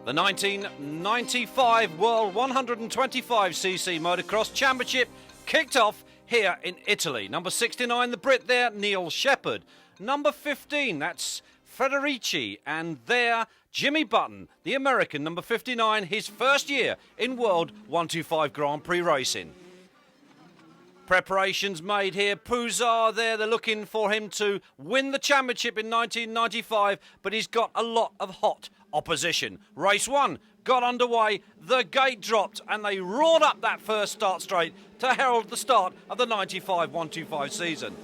The 1995 World 125cc Motocross Championship kicked off here in Italy. Number 69, the Brit there, Neil Shepherd. Number 15, that's Federici. And there, Jimmy Button, the American, number 59, his first year in World 125 Grand Prix racing. Preparations made here. Pouzar there, they're looking for him to win the championship in 1995, but he's got a lot of hot opposition. Race 1 got underway, the gate dropped, and they roared up that first start straight to herald the start of the 95 125 season.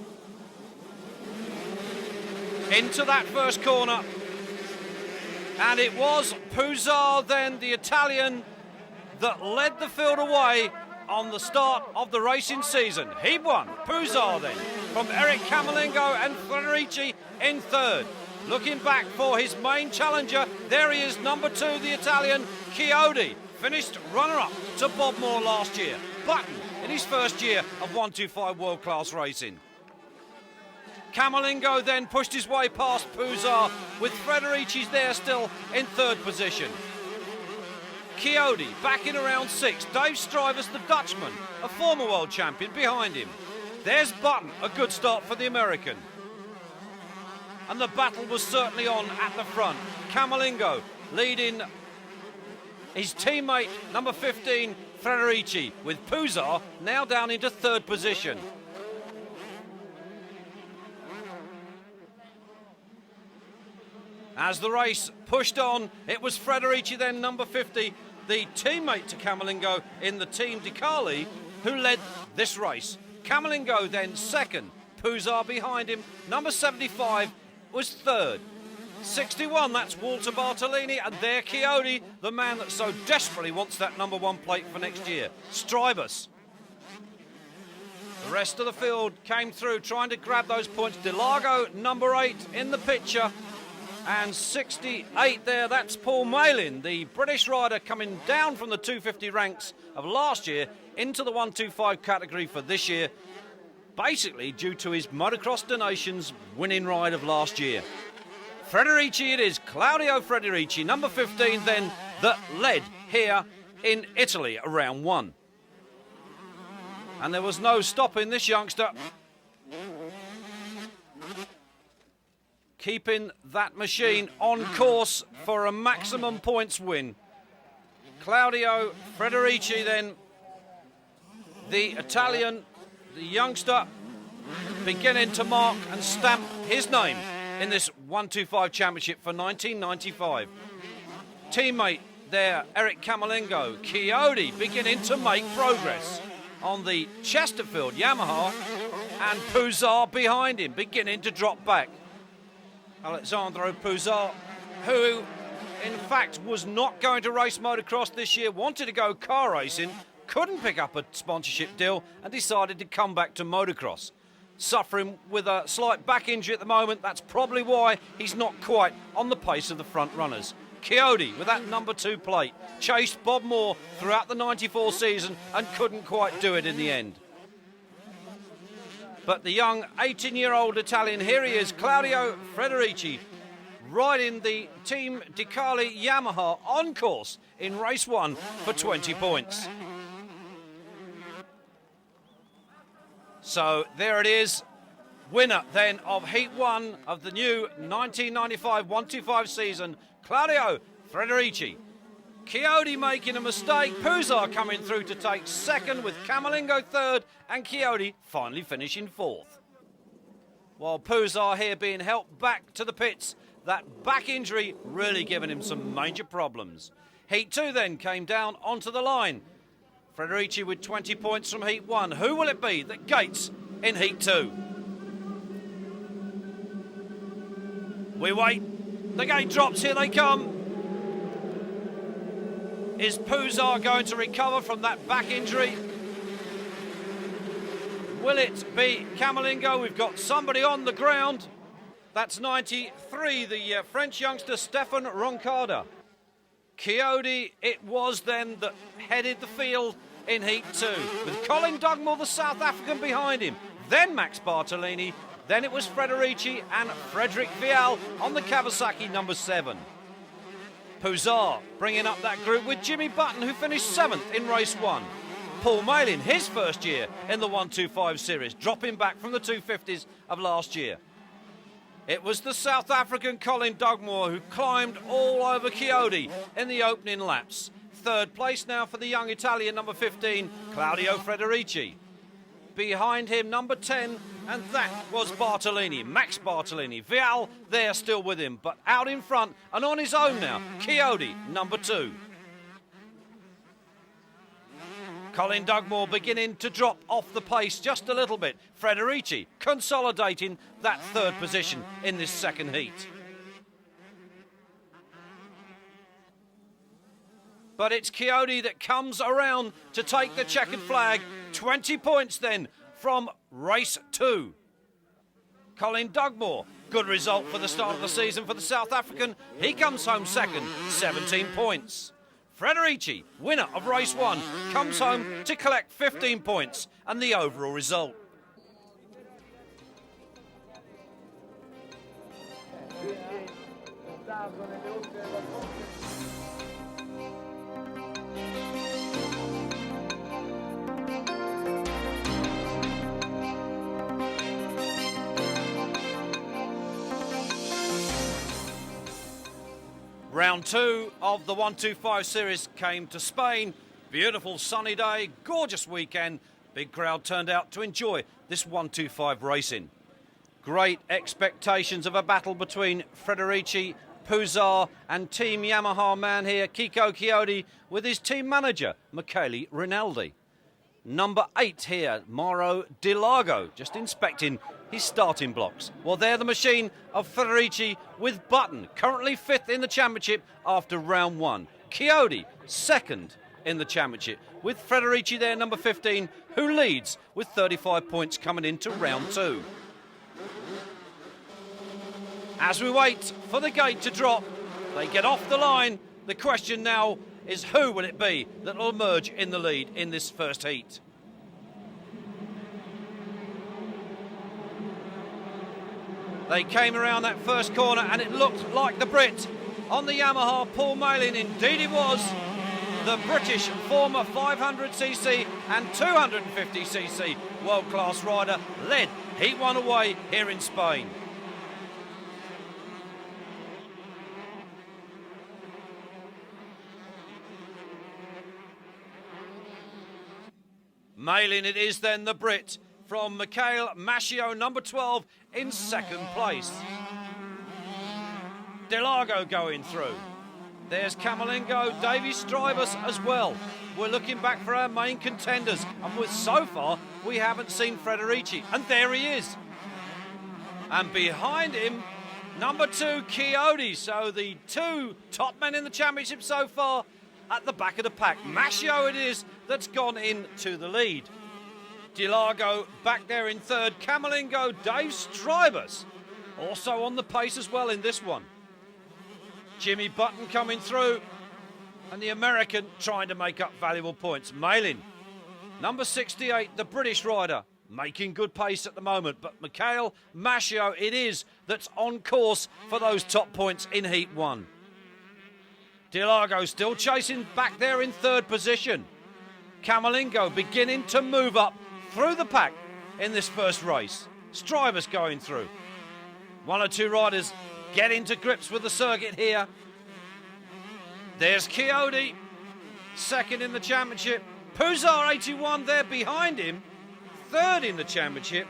Into that first corner, and it was Pouzar then, the Italian, that led the field away on the start of the racing season. Heat 1, Pouzar then, from Eric Camerlengo and Federici in third. Looking back for his main challenger, there he is, number 2, the Italian, Chiodi, finished runner-up to Bob Moore last year. Button in his first year of 125 world-class racing. Camerlengo then pushed his way past Pouzar, with Federici's there still in third position. Chiodi back in around 6. Dave Strivers, the Dutchman, a former world champion, behind him. There's Button, a good start for the American. And the battle was certainly on at the front. Camerlengo leading his teammate, number 15, Federici, with Pouzar now down into third position. As the race pushed on, it was Federici then, number 50, the teammate to Camerlengo in the Team Decali, who led this race. Camerlengo then second, Pouzar behind him. Number 75 was third. 61, that's Walter Bartolini, and there Chiodi, the man that so desperately wants that number 1 plate for next year. Stribus. The rest of the field came through trying to grab those points. Delago, number 8, in the picture. And 68 there, that's Paul Malin, the British rider coming down from the 250 ranks of last year into the 125 category for this year, basically due to his Motocross Donations winning ride of last year. Federici it is, Claudio Federici, number 15 then, that led here in Italy at round 1. And there was no stopping this youngster, keeping that machine on course for a maximum points win. Claudio Federici then, the Italian, the youngster, beginning to mark and stamp his name in this 125 championship for 1995. Teammate there, Eric Camerlengo, Chiodi, beginning to make progress on the Chesterfield Yamaha, and Pouzar behind him, beginning to drop back. Alessandro Pouzar, who in fact was not going to race motocross this year, wanted to go car racing, couldn't pick up a sponsorship deal and decided to come back to motocross. Suffering with a slight back injury at the moment, that's probably why he's not quite on the pace of the front runners. Chiodi with that number 2 plate chased Bob Moore throughout the 94 season and couldn't quite do it in the end. But the young 18-year-old Italian, here he is, Claudio Federici, riding the Team Decali Yamaha on course in race 1 for 20 points. So there it is, winner then of Heat 1 of the new 1995 125 season, Claudio Federici. Chiodi making a mistake, Pouzar coming through to take second with Camerlengo third, and Chiodi finally finishing fourth. While Pouzar here being helped back to the pits, that back injury really giving him some major problems. Heat 2 then came down onto the line. Federici with 20 points from Heat 1. Who will it be that gates in Heat 2? We wait. The gate drops, here they come. Is Pouzar going to recover from that back injury? Will it be Camerlengo? We've got somebody on the ground. That's 93, the French youngster Stéphane Roncada. Chiodi it was then that headed the field in Heat 2, with Colin Dugmore, the South African, behind him. Then Max Bartolini, then it was Federici and Frederic Vial on the Kawasaki number 7. Puzar bringing up that group with Jimmy Button, who finished 7th in race 1. Paul Malin, his first year in the 125 series, dropping back from the 250s of last year. It was the South African Colin Dugmore who climbed all over Chiodi in the opening laps. 3rd place now for the young Italian, number 15, Claudio Frederici. Behind him, number 10, and that was Bartolini, Max Bartolini. Vial there still with him, but out in front and on his own now, Chiodi, number 2. Colin Dugmore beginning to drop off the pace just a little bit. Frederici consolidating that 3rd position in this second heat. But it's Chiodi that comes around to take the checkered flag. 20 points then from race 2. Colin Dugmore, good result for the start of the season for the South African. He comes home 2nd, 17 points. Frederici, winner of race 1, comes home to collect 15 points and the overall result. Round 2 of the 125 series came to Spain. Beautiful sunny day, gorgeous weekend. Big crowd turned out to enjoy this 125 racing. Great expectations of a battle between Frederici, Puzar and Team Yamaha man here, Kiko Chiodi, with his team manager, Michele Rinaldi. Number 8 here, Mauro Di Largo, just inspecting his starting blocks. Well, they're the machine of Frederici with Button, currently 5th in the championship after round 1. Chiodi, 2nd in the championship, with Frederici there, number 15, who leads with 35 points coming into round 2. As we wait for the gate to drop, they get off the line. The question now is who will it be that will emerge in the lead in this first heat? They came around that first corner and it looked like the Brit on the Yamaha, Paul Malin. Indeed it was. The British former 500cc and 250cc world-class rider led Heat 1 away here in Spain. Malin it is then, the Brit, from Michael Mascio, number 12, in 2nd place. Di Largo going through. There's Camerlengo, Davy Strybus as well. We're looking back for our main contenders, and with so far, we haven't seen Frederici, and there he is. And behind him, number 2, Chiodi. So the 2 top men in the championship so far at the back of the pack. Mascio it is that's gone into the lead. Di Largo back there in 3rd. Camerlengo, Dave Strybus also on the pace as well in this one. Jimmy Button coming through, and the American trying to make up valuable points. Malin, number 68, the British rider, making good pace at the moment, but Michael Mascio it is that's on course for those top points in Heat 1. Di Largo still chasing back there in 3rd position. Camerlengo beginning to move up through the pack in this first race. Strybus going through. 1 or 2 riders get into grips with the circuit here. There's Chiodi, 2nd in the championship. Puzar, 81, there behind him, 3rd in the championship.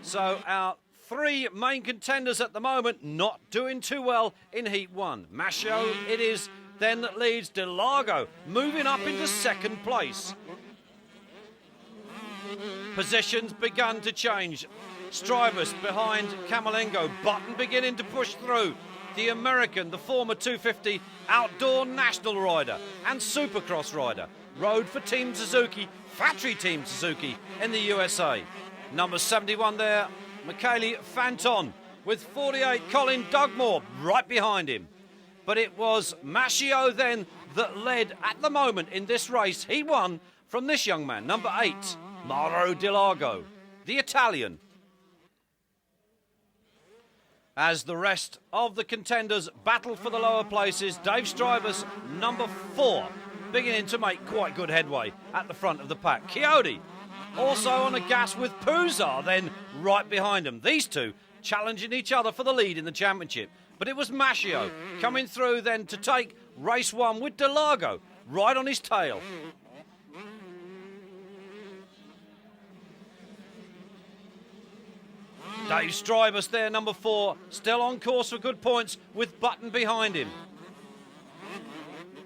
So our 3 main contenders at the moment not doing too well in Heat 1. Mascio it is then that leads. Di Largo moving up into 2nd place. Positions begun to change. Strybus behind Camerlengo. Button beginning to push through. The American, the former 250 outdoor national rider and supercross rider, rode for Team Suzuki, factory Team Suzuki in the USA. Number 71 there, Michele Fanton, with 48, Colin Dugmore right behind him. But it was Mascio then that led at the moment in this race. He won from this young man, number 8, Mauro Di Largo, the Italian. As the rest of the contenders battle for the lower places, Dave Strybus, number 4, beginning to make quite good headway at the front of the pack. Coyote also on the gas with Puzar then right behind him. These two challenging each other for the lead in the championship. But it was Mascio coming through then to take race 1 with Delago right on his tail. Dave Strybus there, number 4, still on course for good points with Button behind him.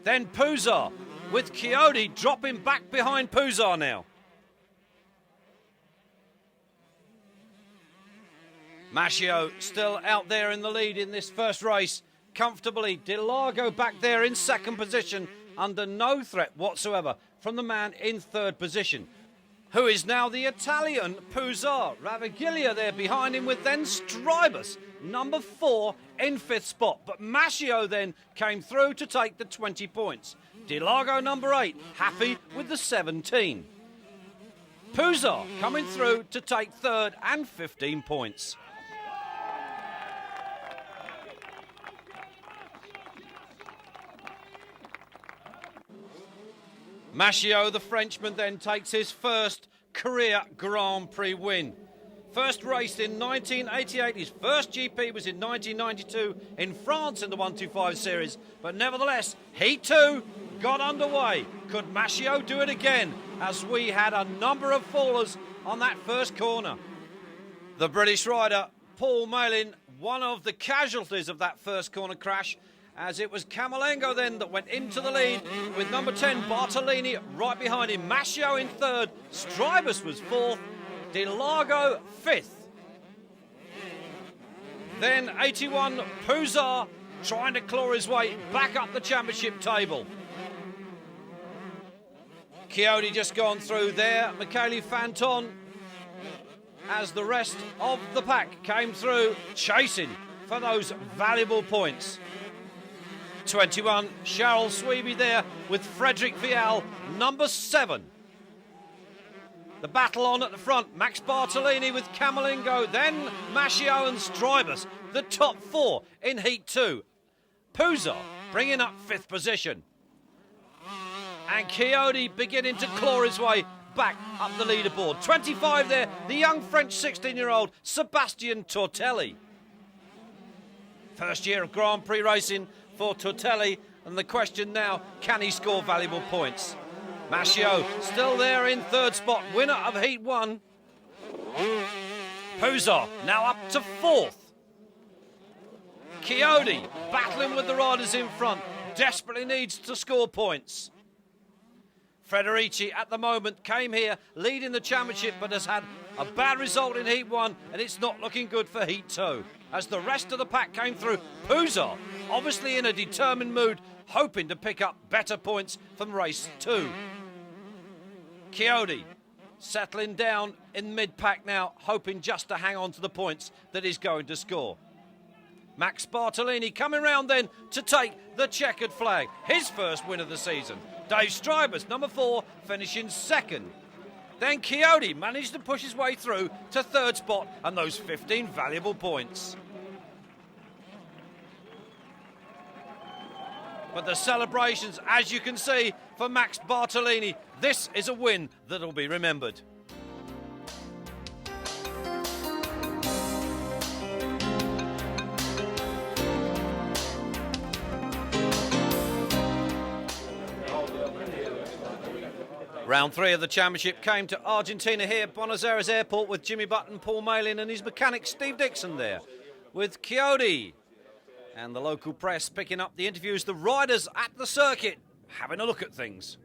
Then Puzar with Coyote dropping back behind Puzar now. Mascio still out there in the lead in this first race comfortably. Delago back there in second position under no threat whatsoever from the man in third position, who is now the Italian Puzar. Raviglia there behind him with then Strybus, number 4, in 5th spot. But Mascio then came through to take the 20 points. Delago, number 8, happy with the 17. Puzar coming through to take third and 15 points. Mascio, the Frenchman, then takes his first career Grand Prix win. First raced in 1988, his first GP was in 1992 in France in the 125 series, but nevertheless, Heat 2 got underway. Could Mascio do it again, as we had a number of fallers on that first corner? The British rider, Paul Malin, one of the casualties of that first corner crash, as it was Camerlengo then that went into the lead with number 10 Bartolini right behind him. Mascio in third, Strybus was fourth, Delago fifth. Then 81 Puzar trying to claw his way back up the championship table. Coyote just gone through there, Michele Fanton, as the rest of the pack came through chasing for those valuable points. 21, Cheryl Sweeby there with Frederick Vial, number 7. The battle on at the front, Max Bartolini with Camerlengo, then Mascio and Strybus, the top 4 in Heat 2. Puzar bringing up 5th position. And Coyote beginning to claw his way back up the leaderboard. 25 there, the young French 16-year-old Sébastien Tortelli. First year of Grand Prix racing for Tortelli, and the question now, can he score valuable points? Mascio still there in third spot, winner of Heat 1. Puzar now up to 4th. Coyote battling with the riders in front, desperately needs to score points. Federici at the moment came here leading the championship, but has had a bad result in Heat 1, and it's not looking good for Heat 2. As the rest of the pack came through, Puzar obviously in a determined mood, hoping to pick up better points from race 2. Coyote settling down in mid-pack now, hoping just to hang on to the points that he's going to score. Max Bartolini coming round then to take the checkered flag, his first win of the season. Dave Strybus, number 4, finishing second. Then Coyote managed to push his way through to third spot and those 15 valuable points. But the celebrations, as you can see, for Max Bartolini, this is a win that'll be remembered. Round 3 of the championship came to Argentina here, Buenos Aires Airport, with Jimmy Button, Paul Malin and his mechanic Steve Dixon there, with Coyote and the local press picking up the interviews. The riders at the circuit having a look at things.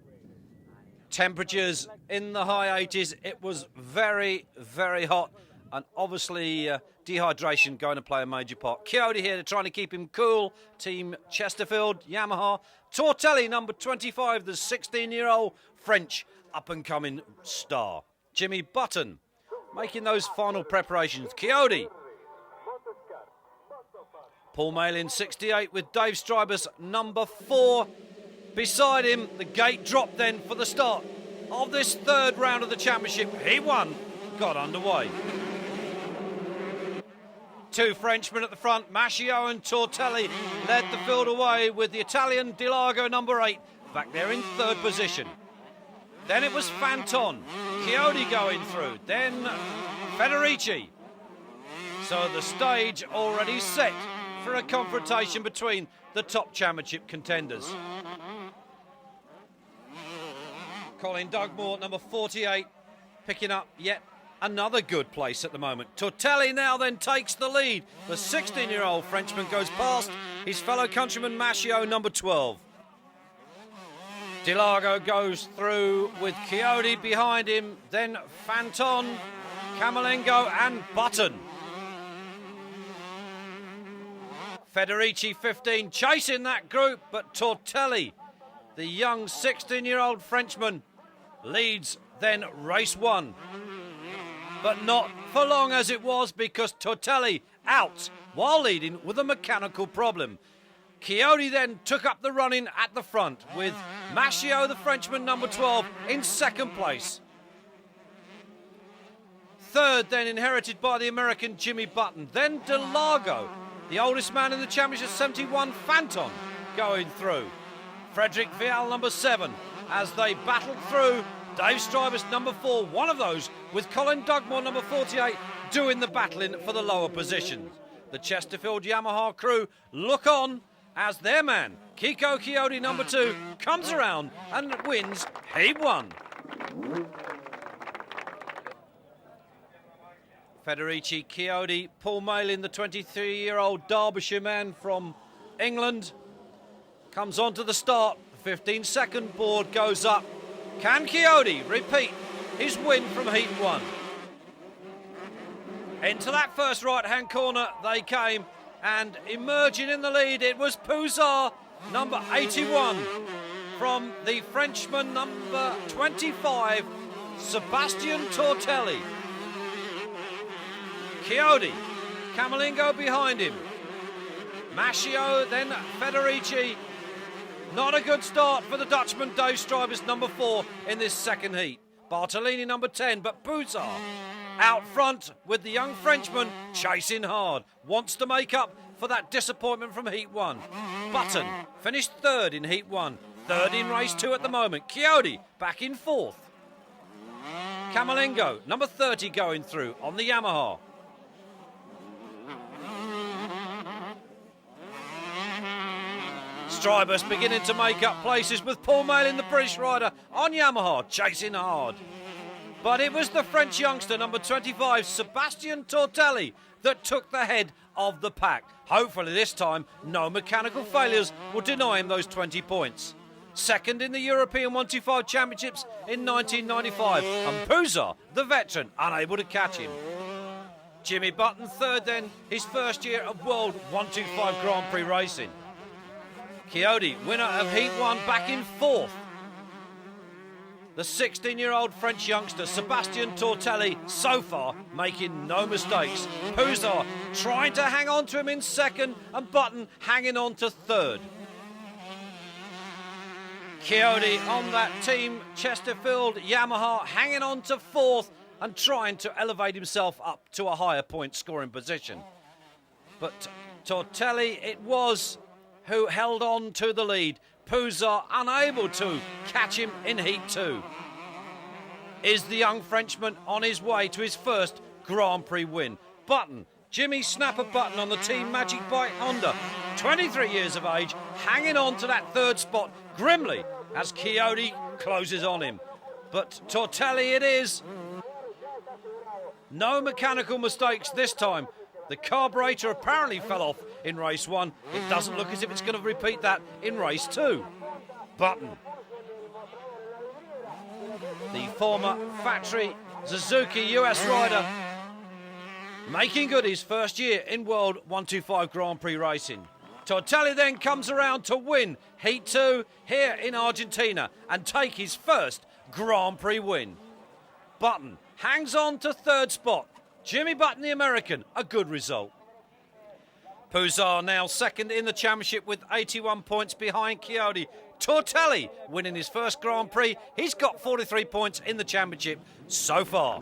Temperatures in the high 80s. It was very, very hot, and obviously dehydration going to play a major part. Coyote here trying to keep him cool. Team Chesterfield, Yamaha. Tortelli, number 25, the 16-year-old French up-and-coming star. Jimmy Button making those final preparations. Coyote. Paul Malin, 68, with Dave Strybus, number 4. Beside him, the gate dropped then for the start of this third round of the championship. He won, got underway. Two Frenchmen at the front, Mascio and Tortelli, led the field away with the Italian Di Largo, number 8, back there in third position. Then it was Fanton, Chiodi going through, then Federici. So the stage already set for a confrontation between the top championship contenders. Colin Dugmore, number 48, picking up yet another good place at the moment. Tortelli now then takes the lead. The 16-year-old Frenchman goes past his fellow countryman Mascio, number 12. Di Largo goes through with Chiodi behind him, then Fanton, Camerlengo and Button. Federici 15 chasing that group, but Tortelli, the young 16-year-old Frenchman, leads then race 1. But not for long as it was, because Tortelli out while leading with a mechanical problem. Chiodi then took up the running at the front with Mascio, the Frenchman, number 12, in second place. Third then inherited by the American Jimmy Button. Then Di Largo, the oldest man in the championship, 71, Fanton, going through. Frederick Vial, number 7, as they battled through. Dave Strybus, number 4, one of those, with Colin Dugmore, number 48, doing the battling for the lower positions. The Chesterfield Yamaha crew look on as their man, Kiko Chiodi, number 2, comes around and wins Heat 1. Federici, Chiodi, Paul Malin, the 23-year-old Derbyshire man from England, comes onto the start. The 15-second board goes up. Can Chiodi repeat his win from Heat 1? Into that first right-hand corner they came, and emerging in the lead it was Pouzard, number 81, from the Frenchman, number 25, Sebastian Tortelli. Chiodi, Camerlengo behind him. Mascio, then Federici. Not a good start for the Dutchman, Dave Strybus, number 4, in this second heat. Bartolini, number 10, but Pouzard out front with the young Frenchman chasing hard. Wants to make up for that disappointment from Heat 1. Button finished third in Heat 1. Third in race 2 at the moment. Chiodi back in fourth. Camerlengo, number 30, going through on the Yamaha. Strybus beginning to make up places with Paul Malin, the British rider, on Yamaha, chasing hard. But it was the French youngster, number 25, Sebastian Tortelli, that took the head of the pack. Hopefully this time, no mechanical failures will deny him those 20 points. Second in the European 125 Championships in 1995, and Pouzard, the veteran, unable to catch him. Jimmy Button third then, his first year of World 125 Grand Prix racing. Chiodi, winner of Heat 1, back in fourth. The 16-year-old French youngster, Sebastian Tortelli, so far making no mistakes. Pouzard trying to hang on to him in second, and Button hanging on to third. Chiodi on that Team Chesterfield Yamaha, hanging on to fourth and trying to elevate himself up to a higher point scoring position. But Tortelli it was who held on to the lead. Pouzard unable to catch him in Heat 2. Is the young Frenchman on his way to his first Grand Prix win? Button, Jimmy Snapper Button on the Team Magic Bike Honda, 23 years of age, hanging on to that third spot grimly as Chiodi closes on him. But Tortelli it is. No mechanical mistakes this time. The carburetor apparently fell off in race 1. It doesn't look as if it's going to repeat that in race 2. Button, the former factory Suzuki US rider, making good his first year in World 125 Grand Prix racing. Tortelli then comes around to win Heat 2 here in Argentina and take his first Grand Prix win. Button hangs on to third spot. Jimmy Button, the American, a good result. Pouzard now second in the championship with 81 points behind Chiodi. Tortelli winning his first Grand Prix. He's got 43 points in the championship so far.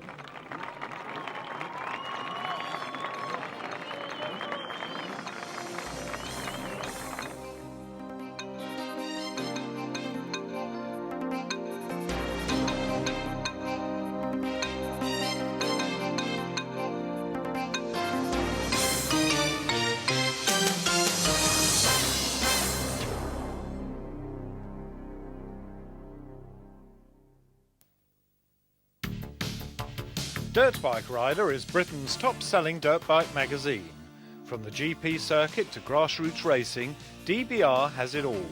Dirt Bike Rider is Britain's top-selling dirt bike magazine. From the GP circuit to grassroots racing, DBR has it all.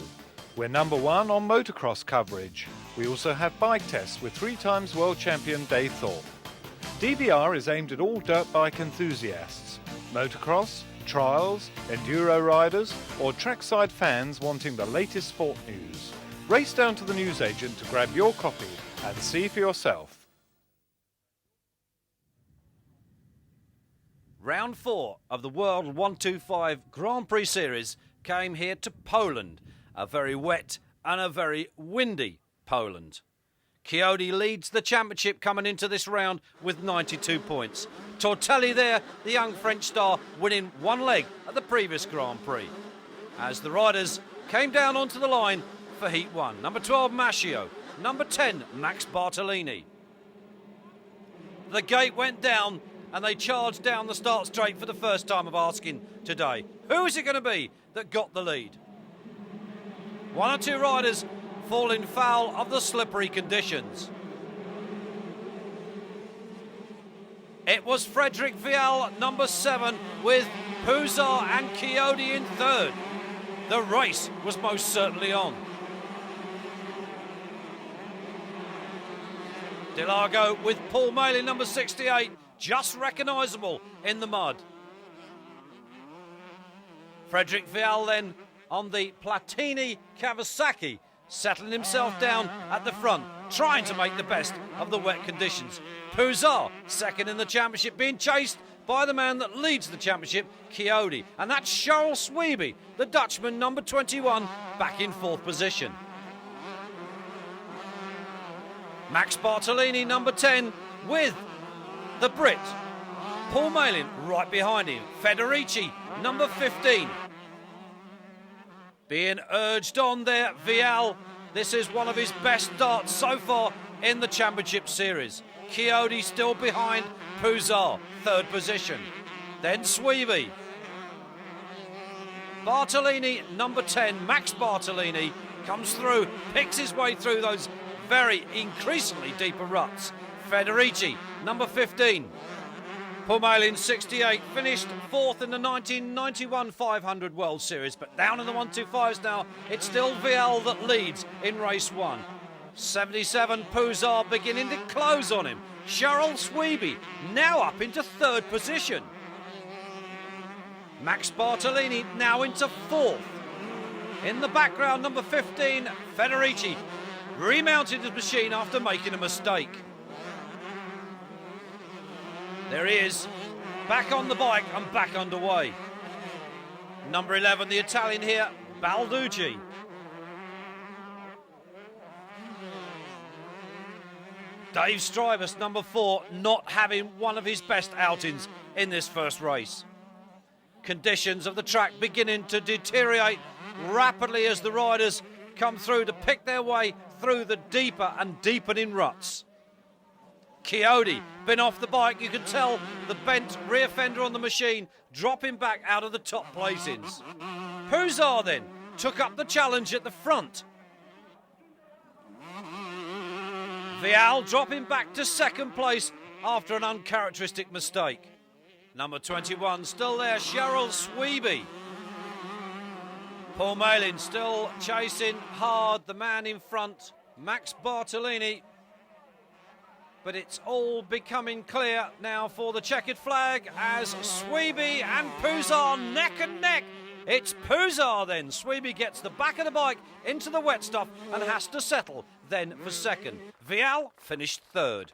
We're number one on motocross coverage. We also have bike tests with 3-time world champion Dave Thorpe. DBR is aimed at all dirt bike enthusiasts, motocross, trials, enduro riders, or trackside fans wanting the latest sport news. Race down to the newsagent to grab your copy and see for yourself. Round 4 of the World 125 Grand Prix Series came here to Poland, a very wet and a very windy Poland. Chiodi leads the championship coming into this round with 92 points. Tortelli there, the young French star, winning one leg at the previous Grand Prix. As the riders came down onto the line for Heat 1. Number 12, Mascio. Number 10, Max Bartolini. The gate went down and they charged down the start straight for the first time of asking today. Who is it going to be that got the lead? One or two riders falling foul of the slippery conditions. It was Frederick Vial, number 7, with Puzar and Chiodi in third. The race was most certainly on. Delago with Paul Malin, number 68, just recognisable in the mud. Frederick Vial then on the Platini Kawasaki, settling himself down at the front, trying to make the best of the wet conditions. Puzar, second in the championship, being chased by the man that leads the championship, Chiodi. And that's Charles Sweeby, the Dutchman, number 21, back in fourth position. Max Bartolini, number 10, with the Brit, Paul Malin, right behind him. Federici, number 15. Being urged on there, Vial. This is one of his best starts so far in the championship series. Chiodi still behind Puzar, third position. Then Sweeby. Bartolini, number 10, Max Bartolini, comes through, picks his way through those very increasingly deeper ruts. Federici, number 15. Paul Malin, 68, finished fourth in the 1991 500 World Series, but down in the 125s now, it's still Vial that leads in race 1. 77, Puzar beginning to close on him. Charles Sweeby now up into third position. Max Bartolini now into fourth. In the background, number 15, Federici, remounted his machine after making a mistake. There he is, back on the bike and back underway. Number 11, the Italian here, Balducci. Dave Strivus, number 4, not having one of his best outings in this first race. Conditions of the track beginning to deteriorate rapidly as the riders come through to pick their way through the deeper and deepening ruts. Chiodi, been off the bike, you can tell the bent rear fender on the machine dropping back out of the top placings. Puzar then took up the challenge at the front. Vial dropping back to second place after an uncharacteristic mistake. Number 21 still there, Charles Sweeby. Paul Malin still chasing hard, the man in front, Max Bartolini. But it's all becoming clear now for the checkered flag as Sweeby and Puzar neck and neck. It's Puzar then. Sweeby gets the back of the bike into the wet stuff and has to settle then for second. Vial finished third.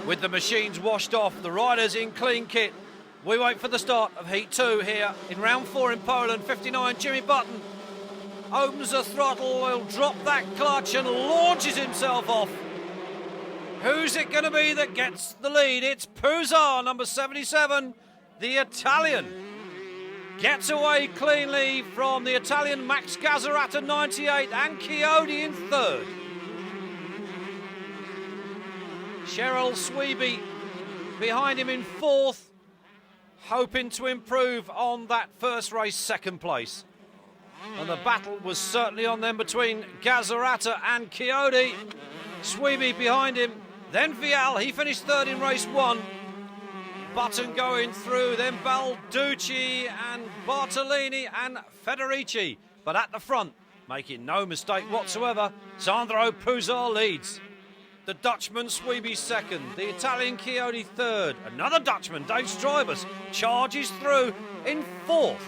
With the machines washed off, the riders in clean kit, we wait for the start of Heat 2 here in round 4 in Poland. 59, Jimmy Button opens the throttle, will drop that clutch and launches himself off. Who's it going to be that gets the lead? It's Puzar, number 77, the Italian. Gets away cleanly from the Italian Max Gazzarata, 98, and Chiodi in third. Cheryl Sweeby behind him in fourth, hoping to improve on that first race second place. And the battle was certainly on then between Gazzarata and Chiodi. Sweeby behind him, then Vial, he finished third in race 1. Button going through, then Balducci and Bartolini and Federici. But at the front, making no mistake whatsoever, Sandro Puzar leads. The Dutchman Sweeby second, the Italian Chiodi third. Another Dutchman, Dave Strybus, charges through in fourth.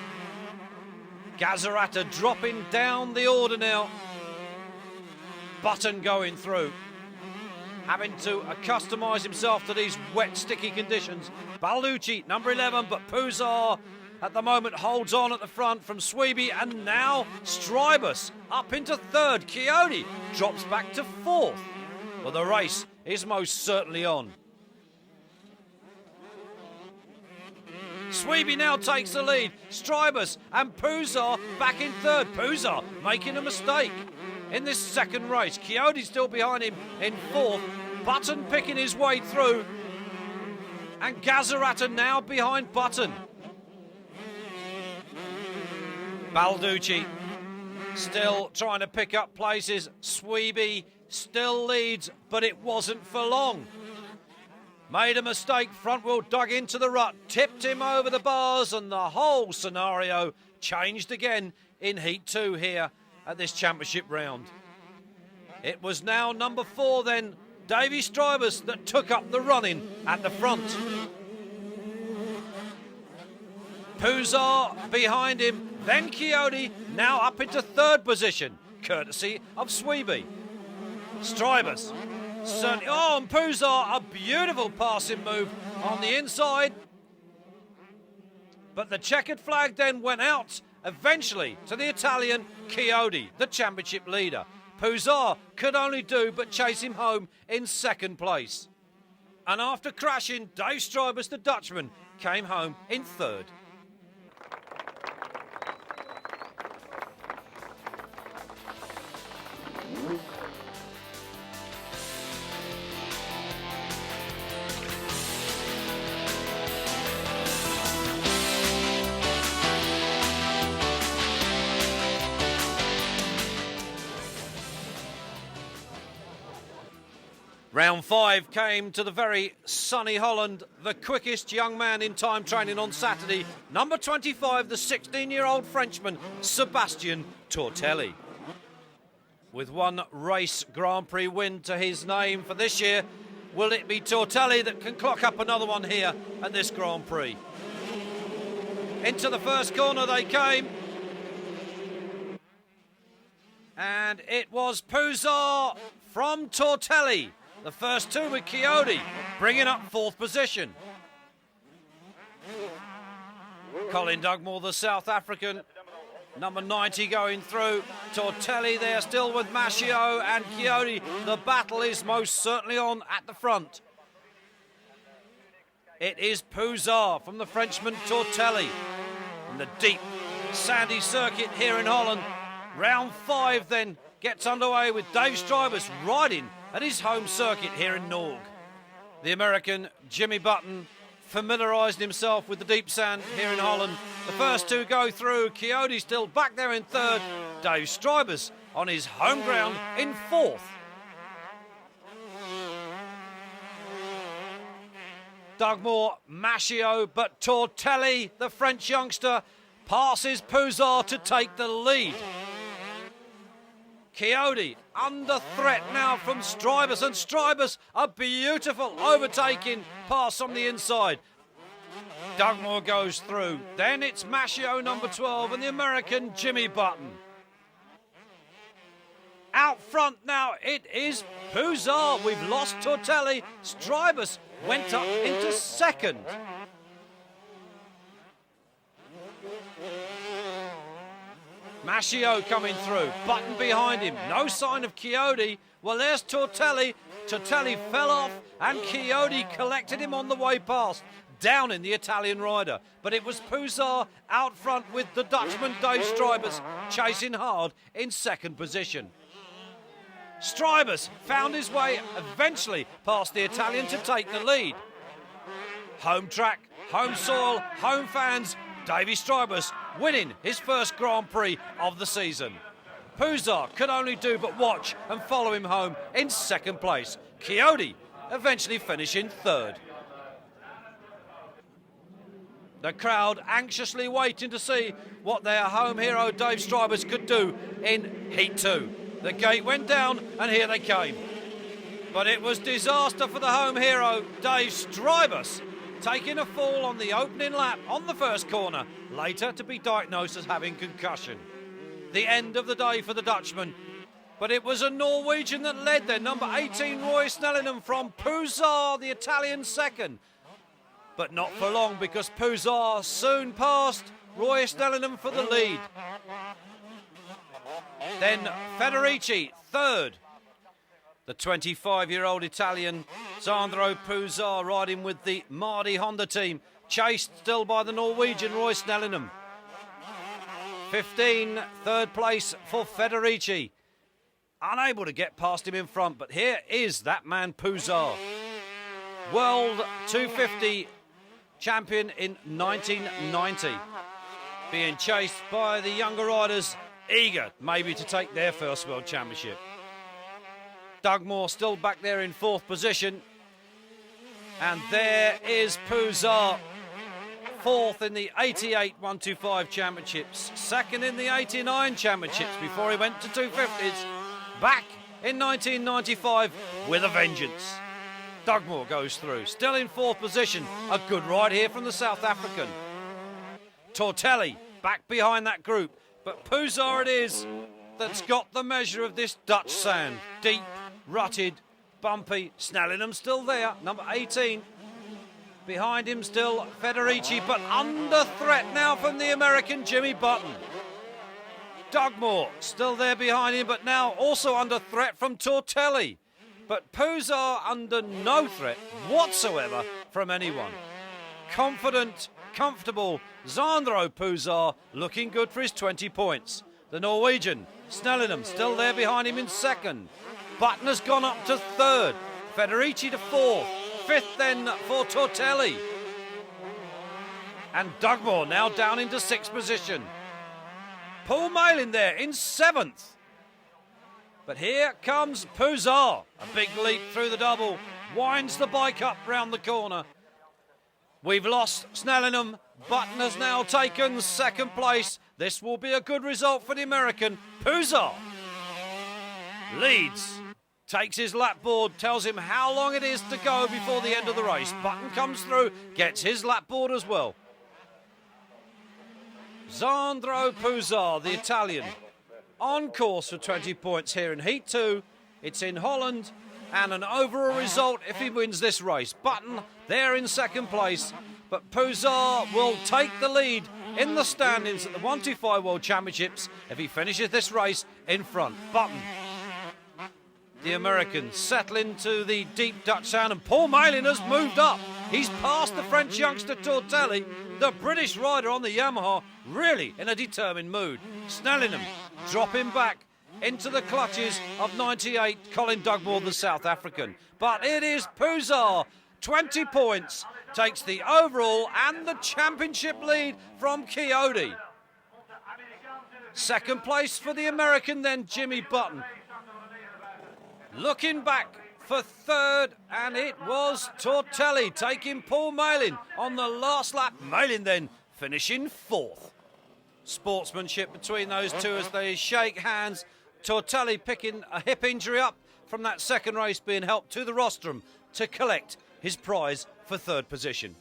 Gazzarata dropping down the order now. Button going through, having to accustomise himself to these wet, sticky conditions. Balducci, number 11, but Puzar at the moment holds on at the front from Sweeby, and now Strybus up into third. Chiodi drops back to fourth. Well, the race is most certainly on. Sweeby now takes the lead. Strybus and Puzar back in third. Puzar making a mistake in this second race. Chiodi still behind him in fourth. Button picking his way through. And Gazzarata now behind Button. Balducci still trying to pick up places. Sweeby still leads, but it wasn't for long. Made a mistake, front wheel dug into the rut, tipped him over the bars, and the whole scenario changed again in Heat 2 here at this championship round. It was now number 4 then, Davy Strybus, that took up the running at the front. Puzar behind him, then Chiodi now up into third position, courtesy of Sweeby. Strybus, certainly, oh, and Puzar, a beautiful passing move on the inside. But the checkered flag then went out, eventually, to the Italian Chiodi, the championship leader. Puzar could only do but chase him home in second place. And after crashing, Dave Strybus, the Dutchman, came home in third. Round 5 came to the very sunny Holland. The quickest young man in time training on Saturday, number 25, the 16-year-old Frenchman, Sébastien Tortelli. With one race Grand Prix win to his name for this year, will it be Tortelli that can clock up another one here at this Grand Prix? Into the first corner they came. And it was Puzar from Tortelli. The first two with Chiodi, bringing up fourth position. Colin Dugmore, the South African, number 90 going through. Tortelli there still with Mascio and Chiodi. The battle is most certainly on at the front. It is Puzar from the Frenchman Tortelli. In the deep, sandy circuit here in Holland. Round 5 then gets underway with Dave Strybus riding at his home circuit here in Norg. The American Jimmy Button familiarised himself with the deep sand here in Holland. The first two go through. Chiodi still back there in third. Dave Strybus on his home ground in fourth. Dugmore, Mascio, but Tortelli, the French youngster, passes Puzar to take the lead. Chiodi under threat now from Strybus, and Strybus a beautiful overtaking pass on the inside. Dugmore goes through. Then it's Mascio, number 12, and the American Jimmy Button. Out front now, it is Puzar. We've lost Tortelli. Strybus went up into second. Mascio coming through, Button behind him, no sign of Chiodi. Well, there's Tortelli. Tortelli fell off and Chiodi collected him on the way past, down in the Italian rider. But it was Puzar out front with the Dutchman Dave Strybus chasing hard in second position. Strybus found his way eventually past the Italian to take the lead. Home track, home soil, home fans, Davy Strybus winning his first Grand Prix of the season. Puzar could only do but watch and follow him home in second place. Coyote eventually finishing third. The crowd anxiously waiting to see what their home hero Dave Strybus could do in Heat 2. The gate went down and here they came. But it was disaster for the home hero Dave Strybus, taking a fall on the opening lap on the first corner, later to be diagnosed as having concussion. The end of the day for the Dutchman, but it was a Norwegian that led there, number 18 Roy Snellingham from Puzar, the Italian second. But not for long, because Puzar soon passed Roy Snellingham for the lead. Then Federici third. The 25-year-old Italian Sandro Puzar riding with the Mardi Honda team, chased still by the Norwegian Roy Snellingham. 15, third place for Federici. Unable to get past him in front, but here is that man Puzar. World 250 champion in 1990. Being chased by the younger riders, eager maybe to take their first world championship. Doug Moore still back there in fourth position. And there is Puzar, fourth in the 88 125 championships, second in the 89 championships before he went to 250s, back in 1995 with a vengeance. Doug Moore goes through, still in fourth position, a good ride here from the South African. Tortelli back behind that group, but Puzar it is that's got the measure of this Dutch sand. Deep, rutted, bumpy. Snellingham still there, number 18. Behind him still Federici, but under threat now from the American Jimmy Button. Doug Moore still there behind him, but now also under threat from Tortelli. But Puzar under no threat whatsoever from anyone. Confident, comfortable, Sandro Puzar looking good for his 20 points. The Norwegian, Snellingham, still there behind him in second. Button has gone up to third. Federici to fourth. Fifth then for Tortelli. And Doug Moore now down into sixth position. Paul Malin there in seventh. But here comes Puzar. A big leap through the double. Winds the bike up round the corner. We've lost Snellingham. Button has now taken second place. This will be a good result for the American. Puzar leads. Takes his lap board, tells him how long it is to go before the end of the race. Button comes through, gets his lap board as well. Sandro Puzar, the Italian, on course for 20 points here in Heat 2. It's in Holland, and an overall result if he wins this race. Button there in second place, but Puzar will take the lead in the standings at the 125 World Championships if he finishes this race in front. Button, the American, settle into the deep Dutch sand, and Paul Malin has moved up. He's passed the French youngster Tortelli, the British rider on the Yamaha, really in a determined mood. Snellingham dropping back into the clutches of 98 Colin Dugmore, the South African. But it is Puzar, 20 points, takes the overall and the championship lead from Coyote. Second place for the American, then Jimmy Button. Looking back for third, and it was Tortelli taking Paul Malin on the last lap. Malin then finishing fourth. Sportsmanship between those two as they shake hands. Tortelli picking a hip injury up from that second race, being helped to the rostrum to collect his prize for third position.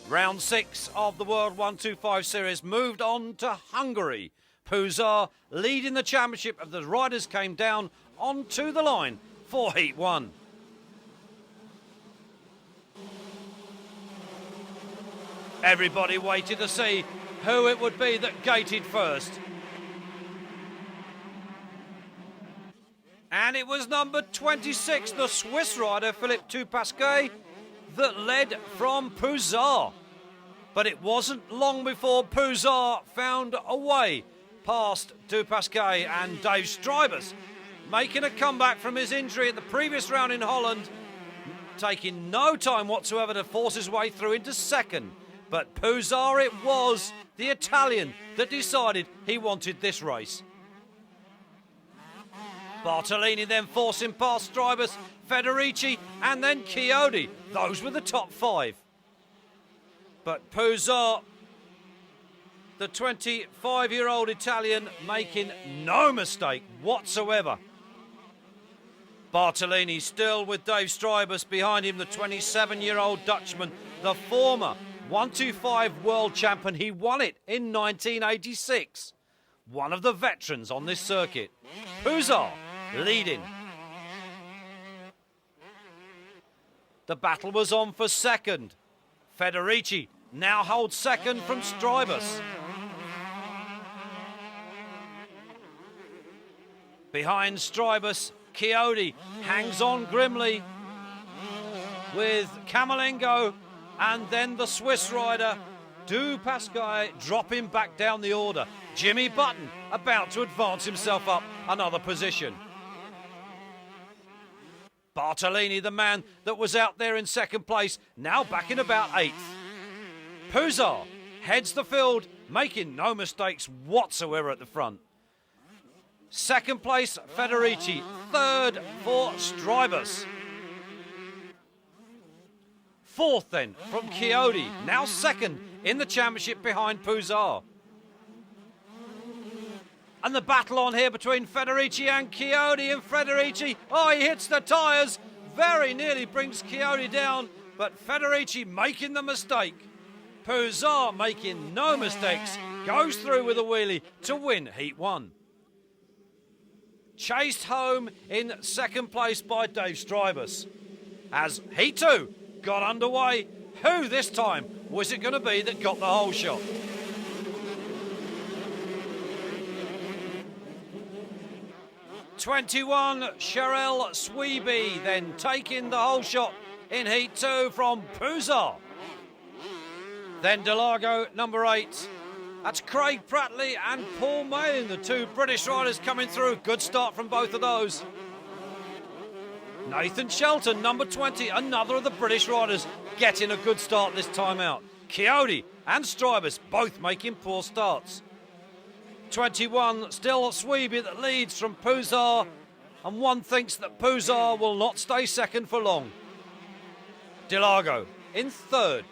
Round 6 of the World 125 Series moved on to Hungary. Puzar leading the championship as the riders came down onto the line for Heat 1. Everybody waited to see who it would be that gated first. And And it was number 26, the Swiss rider, Philippe Dupasquet, that led from Pouzar. But it wasn't long before Pouzar found a way past Dupasquet, and Dave Strybus, making a comeback from his injury at the previous round in Holland, taking no time whatsoever to force his way through into second. But Pouzar it was, the Italian, that decided he wanted this race. Bartolini then forcing past Strybus, Federici and then Chiodi. Those were the top five. But Pouzar, the 25-year-old Italian, making no mistake whatsoever. Bartolini still with Dave Strybus behind him, the 27-year-old Dutchman, the former 125 world champion. He won it in 1986. One of the veterans on this circuit. Pouzar leading. The battle was on for second. Federici now holds second from Strybus. Behind Strybus, Chiodi hangs on grimly with Camerlengo, and then the Swiss rider Dupasquet dropping back down the order. Jimmy Button about to advance himself up another position. Bartolini, the man that was out there in second place, now back in about eighth. Pouzar heads the field, making no mistakes whatsoever at the front. Second place, Federici. Third for Strybus. Fourth then from Chiodi, now second in the championship behind Pouzar. And the battle on here between Federici and Chiodi, and Federici, oh, he hits the tyres, very nearly brings Chiodi down, but Federici making the mistake. Pouzar making no mistakes, goes through with a wheelie to win Heat 1. Chased home in second place by Dave Strybus. As Heat 2 got underway, who this time was it going to be that got the whole shot? '21 Sherelle Sweeby then taking the whole shot in Heat 2 from Pouzar. Then Delago, number 8. That's Craig Prattley and Paul Malin, the two British riders coming through. Good start from both of those. Nathan Shelton, number 20, another of the British riders, getting a good start this time out. Chiodi and Strybus both making poor starts. 21, still Sweeby that leads from Pouzar, and one thinks that Pouzar will not stay second for long. Delago in third.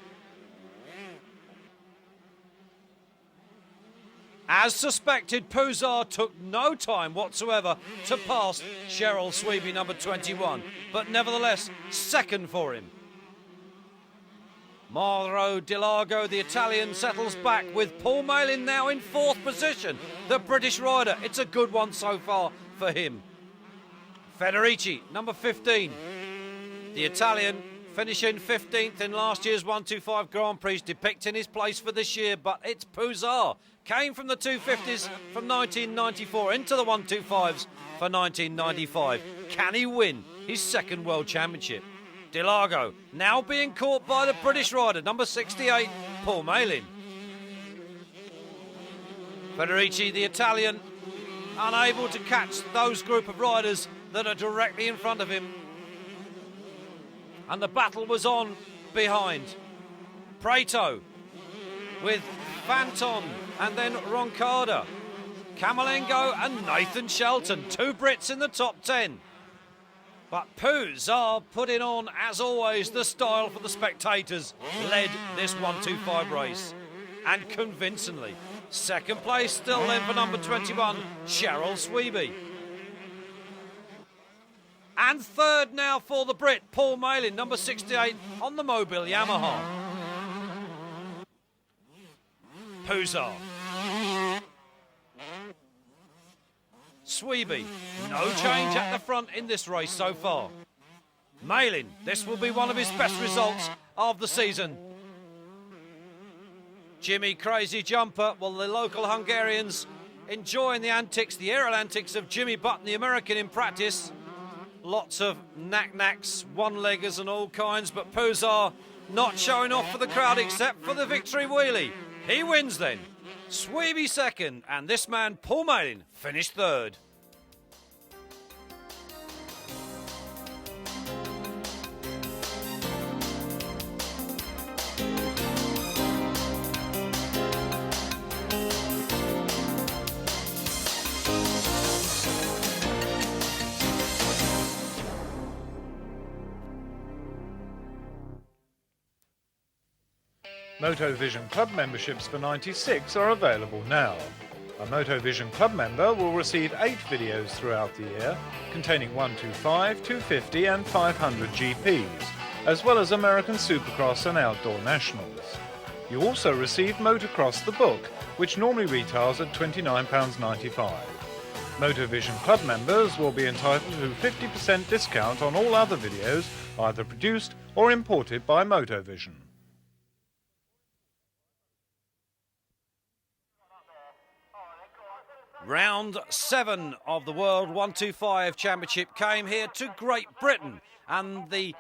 As suspected, Pouzar took no time whatsoever to pass Sherelle Sweeby, number 21, but nevertheless, second for him. Mauro Delago, the Italian, settles back with Paul Malin now in fourth position. The British rider, it's a good one so far for him. Federici, number 15. The Italian finishing 15th in last year's 125 Grand Prix, depicting his place for this year, but it's Pouzar. Came from the 250s from 1994 into the 125s for 1995. Can he win his second World Championship? Delago now being caught by the British rider, number 68, Paul Malin. Federici, the Italian, unable to catch those group of riders that are directly in front of him. And the battle was on behind. Prato with Fanton and then Roncada. Camerlengo and Nathan Shelton, two Brits in the top 10. But Pouzar putting on, as always, the style for the spectators, led this 125 race. And convincingly. Second place still then for number 21, Sherelle Sweeby. And third now for the Brit, Paul Malin, number 68, on the Mobile Yamaha. Pouzar. Sweeby, no change at the front in this race so far. Malin, this will be one of his best results of the season. Jimmy Crazy Jumper, well, the local Hungarians enjoying the antics, the aerial antics of Jimmy Button, the American, in practice. lots of knack-knacks, one-leggers and all kinds, but Puzar not showing off for the crowd except for the victory wheelie. He wins then. Sweeby second, and this man, Paul Malin, finished third. Motovision Club memberships for 96 are available now. A Motovision Club member will receive 8 videos throughout the year, containing 125, 250 and 500 GPs, as well as American Supercross and Outdoor Nationals. You also receive Motocross the book, which normally retails at £29.95. Motovision Club members will be entitled to 50% discount on all other videos, either produced or imported by Motovision. Round 7 of the World 125 Championship came here to Great Britain, and the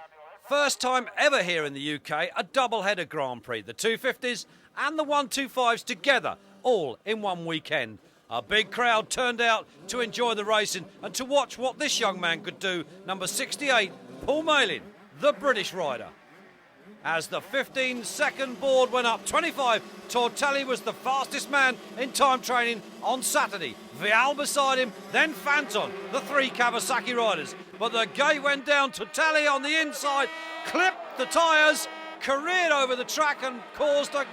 first time ever here in the UK, a double-header Grand Prix, the 250s and the 125s together, all in one weekend. A big crowd turned out to enjoy the racing and to watch what this young man could do, number 68, Paul Malin, the British rider. As the 15-second board went up, 25, Tortelli was the fastest man in time training on Saturday. Vial beside him, then Fanton, the 3 Kawasaki riders. But the gate went down, Tortelli on the inside, clipped the tyres, careered over the track and caused a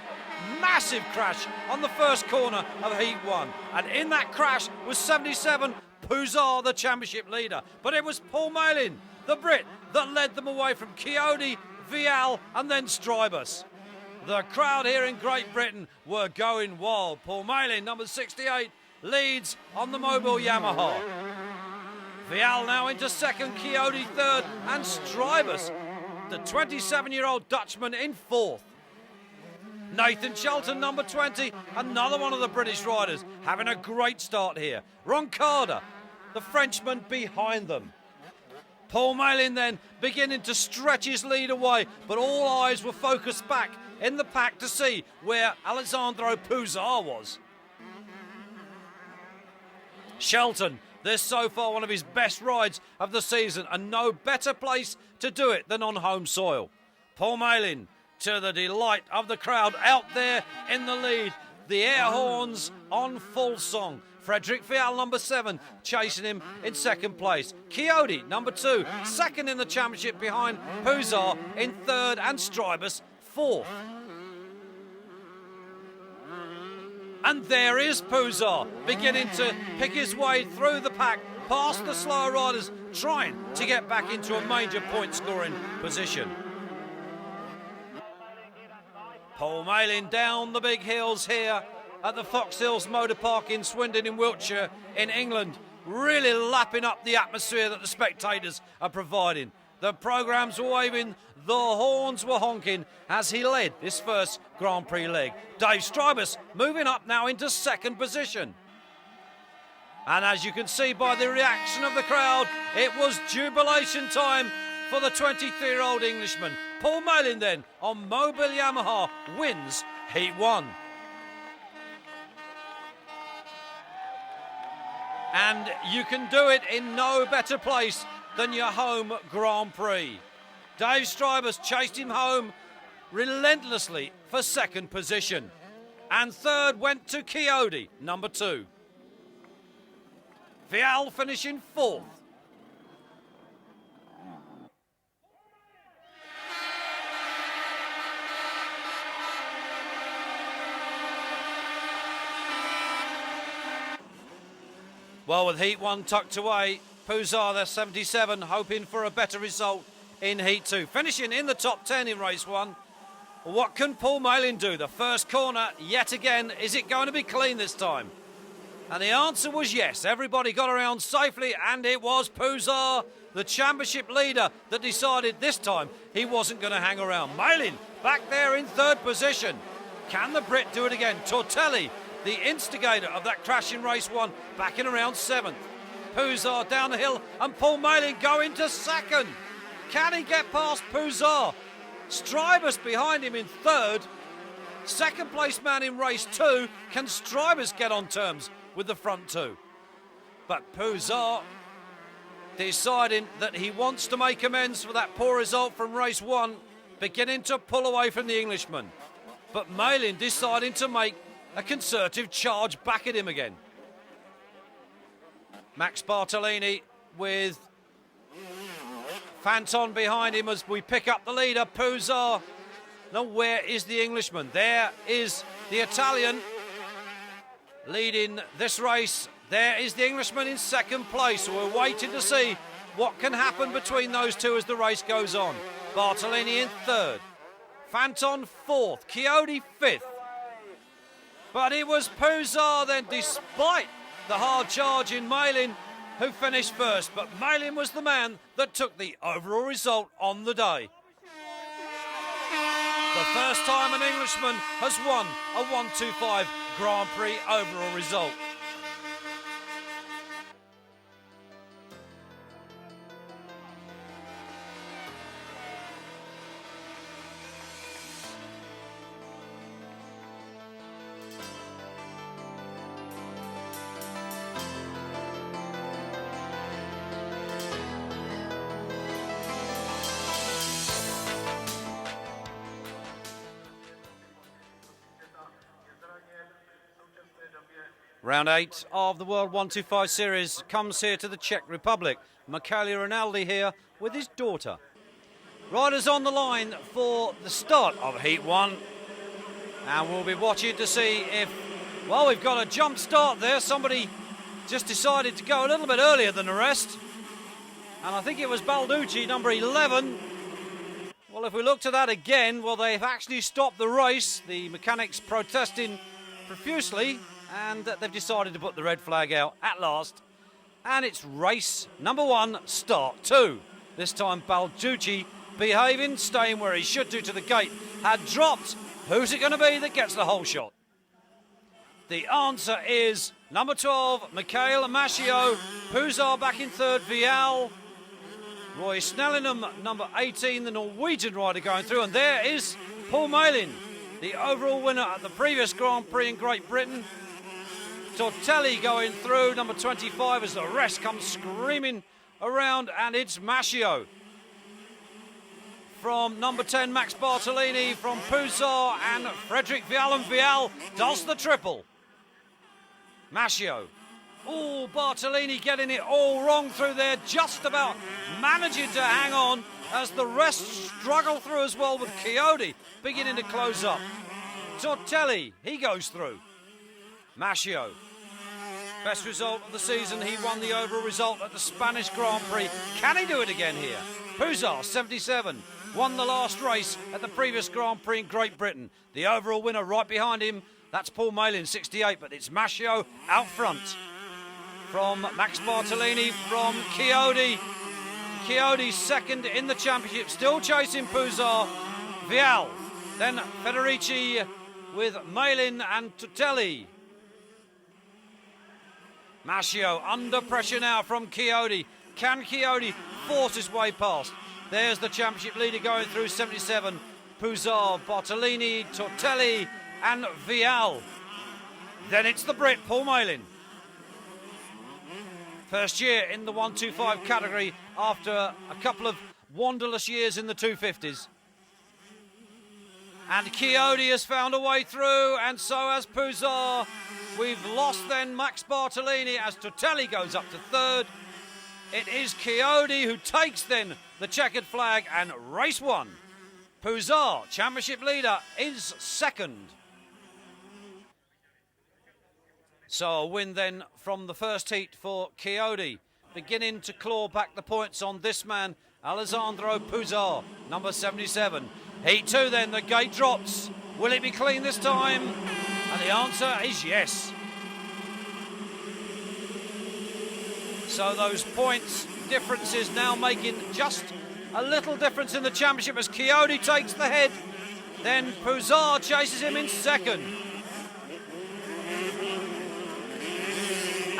massive crash on the first corner of Heat 1. And in that crash was 77, Puzar, the championship leader. But it was Paul Malin, the Brit, that led them away from Chiodi, Vial and then Strybus. The crowd here in Great Britain were going wild. Paul Malin, number 68, leads on the mobile Yamaha. Vial now into second, Chiodi third and Strybus, the 27-year-old Dutchman, in fourth. Nathan Shelton, number 20, another one of the British riders, having a great start here. Roncada, the Frenchman, behind them. Paul Malin then beginning to stretch his lead away, but all eyes were focused back in the pack to see where Alessandro Puzar was. Shelton, this so far one of his best rides of the season, and no better place to do it than on home soil. Paul Malin, to the delight of the crowd, out there in the lead. The air horns on full song. Frederick Vial, number 7, chasing him in second place. Chiodi, number 2, second in the championship behind Puzar in third, and Strybus fourth. And there is Puzar, beginning to pick his way through the pack, past the slower riders, trying to get back into a major point-scoring position. Paul Malin down the big hills here at the Fox Hills Motor Park in Swindon in Wiltshire in England, really lapping up the atmosphere that the spectators are providing. The programmes were waving, the horns were honking as he led this first Grand Prix leg. Dave Strybus moving up now into second position. And as you can see by the reaction of the crowd, it was jubilation time for the 23-year-old Englishman. Paul Malin then, on Mobile Yamaha, wins Heat 1. And you can do it in no better place than your home Grand Prix. Dave Strybus chased him home relentlessly for second position. And third went to Chiodi, number 2. Vial finishing fourth. Well, with Heat 1 tucked away, Puzar, the 77, hoping for a better result in Heat 2. Finishing in the top 10 in Race 1. What can Paul Malin do? The first corner, yet again, is it going to be clean this time? And the answer was yes. Everybody got around safely, and it was Puzar, the championship leader, that decided this time he wasn't going to hang around. Malin back there in third position. Can the Brit do it again? Tortelli, the instigator of that crash in Race 1, back in around 7th. Puzar down the hill, and Paul Malin going to second. Can he get past Puzar? Strybus behind him in third. Second place man in race 2. Can Strybus get on terms with the front two? But Puzar deciding that he wants to make amends for that poor result from race 1, beginning to pull away from the Englishman. But Malin deciding to make a concerted charge back at him again. Max Bartolini with Fanton behind him as we pick up the leader, Puzar. Now where is the Englishman? There is the Italian leading this race. There is the Englishman in second place. So we're waiting to see what can happen between those two as the race goes on. Bartolini in third. Fanton fourth. Chiodi fifth. But it was Puzar then, despite the hard charge in Malin, who finished first. But Malin was the man that took the overall result on the day. The first time an Englishman has won a 125 Grand Prix overall result. Round 8 of the World 125 Series comes here to the Czech Republic. Michele Rinaldi here with his daughter. Riders on the line for the start of Heat 1. And we'll be watching to see if, well, we've got a jump start there. Somebody just decided to go a little bit earlier than the rest. And I think it was Balducci, number 11. Well, if we look to that again, well, they've actually stopped the race. The mechanics protesting profusely. And they've decided to put the red flag out at last. And it's race number 1, start 2. This time Balducci behaving, staying where he should do to the gate. Had dropped. Who's it going to be that gets the whole shot? The answer is number 12, Michael Mascio. Puzar back in third, Vial. Roy Snellingham, number 18, the Norwegian rider going through. And there is Paul Malin, the overall winner at the previous Grand Prix in Great Britain. Tortelli going through, number 25, as the rest comes screaming around, and it's Mascio. From number 10, Max Bartolini, from Puzar, and Frederick Vial, and Vial does the triple. Mascio. Oh, Bartolini getting it all wrong through there, just about managing to hang on as the rest struggle through as well, with Chiodi beginning to close up. Tortelli, he goes through. Mascio. Best result of the season. He won the overall result at the Spanish Grand Prix. Can he do it again here? Puzar, 77, won the last race at the previous Grand Prix in Great Britain. The overall winner right behind him, that's Paul Malin, 68, but it's Mascio out front. From Max Bartolini, from Chiodi. Chiodi second in the championship, still chasing Puzar. Vial, then Federici with Malin and Tortelli. Mascio under pressure now from Chiodi. Can Chiodi force his way past? There's the championship leader going through, 77. Puzar, Bartolini, Tortelli and Vial. Then it's the Brit, Paul Malin. First year in the 125 category after a couple of wanderless years in the 250s. And Chiodi has found a way through, and so has Puzar. We've lost then Max Bartolini as Tortelli goes up to third. It is Chiodi who takes then the checkered flag, and race 1. Puzar, championship leader, is second. So a win then from the first heat for Chiodi, beginning to claw back the points on this man, Alessandro Puzar, number 77. Heat 2 then, the gate drops. Will it be clean this time? And the answer is yes. So those points differences now making just a little difference in the championship as Chiodi takes the head. Then Puzar chases him in second.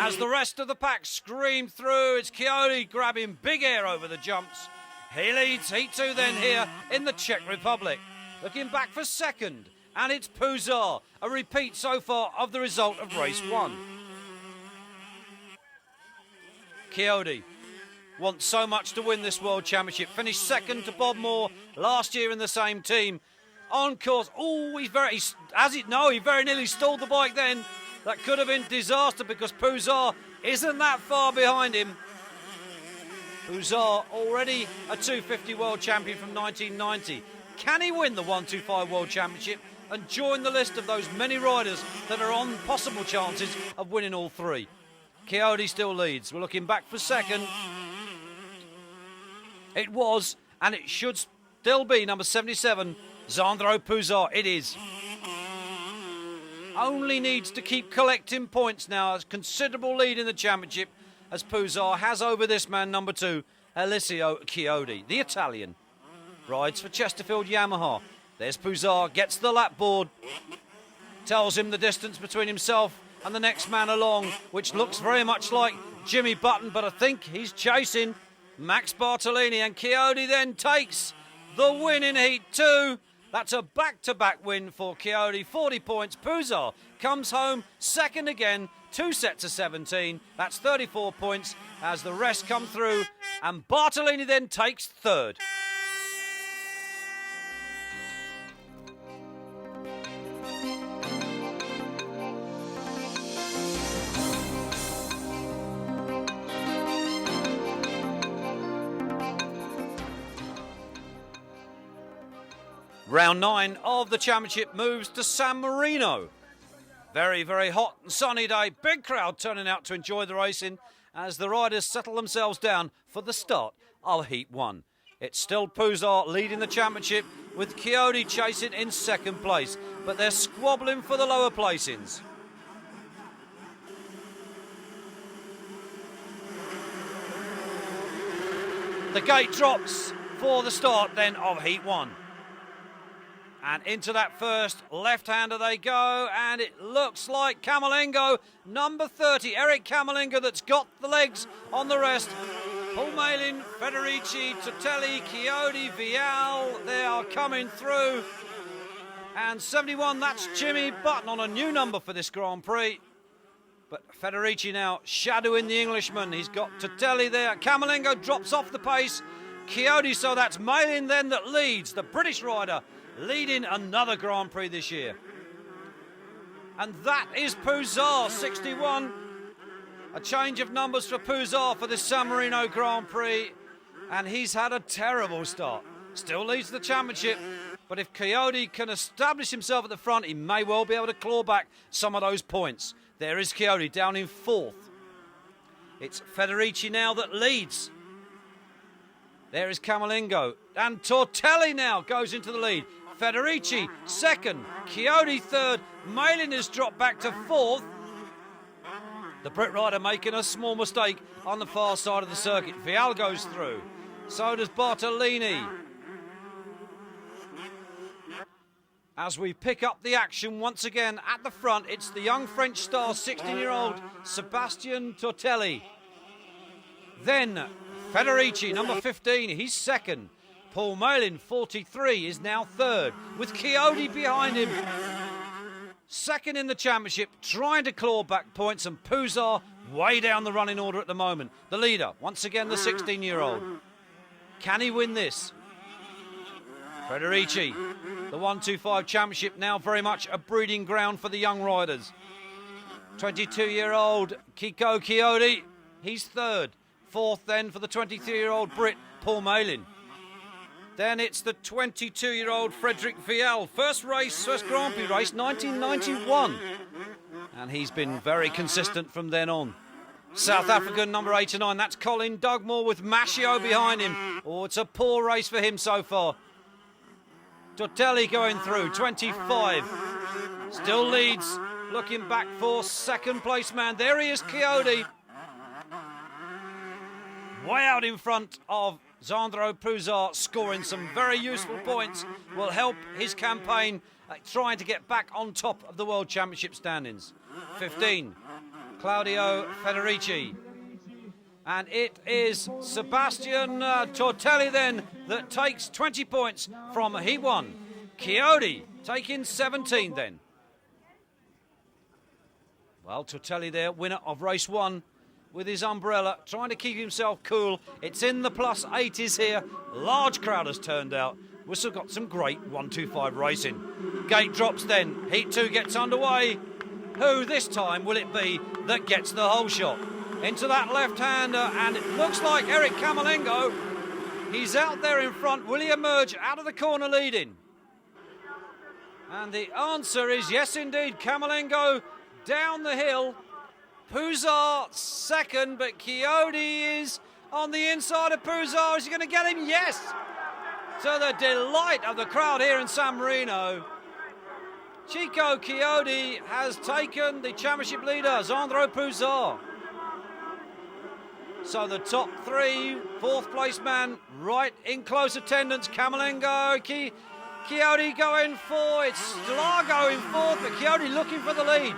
As the rest of the pack scream through, it's Coyote grabbing big air over the jumps. He leads Heat 2 then here in the Czech Republic. Looking back for second, and it's Puzar, a repeat so far of the result of race 1. Coyote wants so much to win this World Championship. Finished second to Bob Moore last year in the same team. On course, he very nearly stalled the bike then. That could have been disaster because Puzar isn't that far behind him. Puzar already a 250 World Champion from 1990. Can he win the 125 World Championship and join the list of those many riders that are on possible chances of winning all three? Coyote still leads. We're looking back for second. It was, and it should still be, number 77, Sandro Puzar. It is. Only needs to keep collecting points now. A considerable lead in the championship as Puzar has over this man, number 2, Alessio Coyote, the Italian. Rides for Chesterfield Yamaha. There's Puzar, gets the lap board. Tells him the distance between himself and the next man along, which looks very much like Jimmy Button, but I think he's chasing Max Bartolini, and Coyote then takes the win in Heat 2. That's a back-to-back win for Coyote, 40 points. Puzar comes home second again, 2 sets of 17. That's 34 points as the rest come through, and Bartolini then takes third. Round 9 of the championship moves to San Marino. Very, very hot and sunny day. Big crowd turning out to enjoy the racing as the riders settle themselves down for the start of Heat 1. It's still Puzar leading the championship with Coyote chasing in second place, but they're squabbling for the lower placings. The gate drops for the start then of Heat 1. And into that first left-hander they go, and it looks like Camerlengo, number 30, Eric Camerlengo, that's got the legs on the rest. Paul Malin, Federici, Totelli, Coyote, Vial, they are coming through. And 71, that's Jimmy Button on a new number for this Grand Prix. But Federici now shadowing the Englishman. He's got Totelli there. Camerlengo drops off the pace. Coyote, so that's Malin then that leads, the British rider, leading another Grand Prix this year. And that is Puzar, 61. A change of numbers for Puzar for the San Marino Grand Prix. And he's had a terrible start. Still leads the championship. But if Coyote can establish himself at the front, he may well be able to claw back some of those points. There is Coyote down in 4th. It's Federici now that leads. There is Camerlengo. And Tortelli now goes into the lead. Federici second, Coyote third, Malin has dropped back to 4th. The Brit rider making a small mistake on the far side of the circuit. Vial goes through, so does Bartolini. As we pick up the action once again at the front, it's the young French star, 16-year-old Sébastien Tortelli. Then Federici, number 15, he's second. Paul Malin, 43, is now third, with Coyote behind him. Second in the championship, trying to claw back points, and Puzar way down the running order at the moment. The leader, once again, the 16-year-old. Can he win this? Federici, the 125 championship, now very much a breeding ground for the young riders. 22-year-old Kiko Coyote, he's third. Fourth then for the 23-year-old Brit, Paul Malin. Then it's the 22-year-old Frederic Vial. First Grand Prix race, 1991. And he's been very consistent from then on. South African, number 89, that's Colin Dugmore with Mashio behind him. Oh, it's a poor race for him so far. Tortelli going through, 25. Still leads, looking back for second place man. There he is, Coyote. Way out in front of Sandro Puzar, scoring some very useful points, will help his campaign trying to get back on top of the World Championship standings. 15, Claudio Federici. And it is Sebastian Tortelli then that takes 20 points from Heat 1. Chiodi taking 17 then. Well, Tortelli there, winner of race 1 with his umbrella, trying to keep himself cool. It's in the plus 80s here. Large crowd has turned out. We've still got some great 125 racing. Gate drops then. Heat 2 gets underway. Who this time will it be that gets the whole shot? Into that left-hander, and it looks like Eric Camerlengo. He's out there in front. Will he emerge out of the corner leading? And the answer is yes, indeed. Camerlengo down the hill. Puzar second, but Chiodi is on the inside of Puzar. Is he going to get him? Yes! To the delight of the crowd here in San Marino. Chico Chiodi has taken the championship leader, Xandro Puzar. So the top 3, 4th place man, right in close attendance. Camerlengo, Chiodi going 4. It's Stalago in 4th, but Chiodi looking for the lead.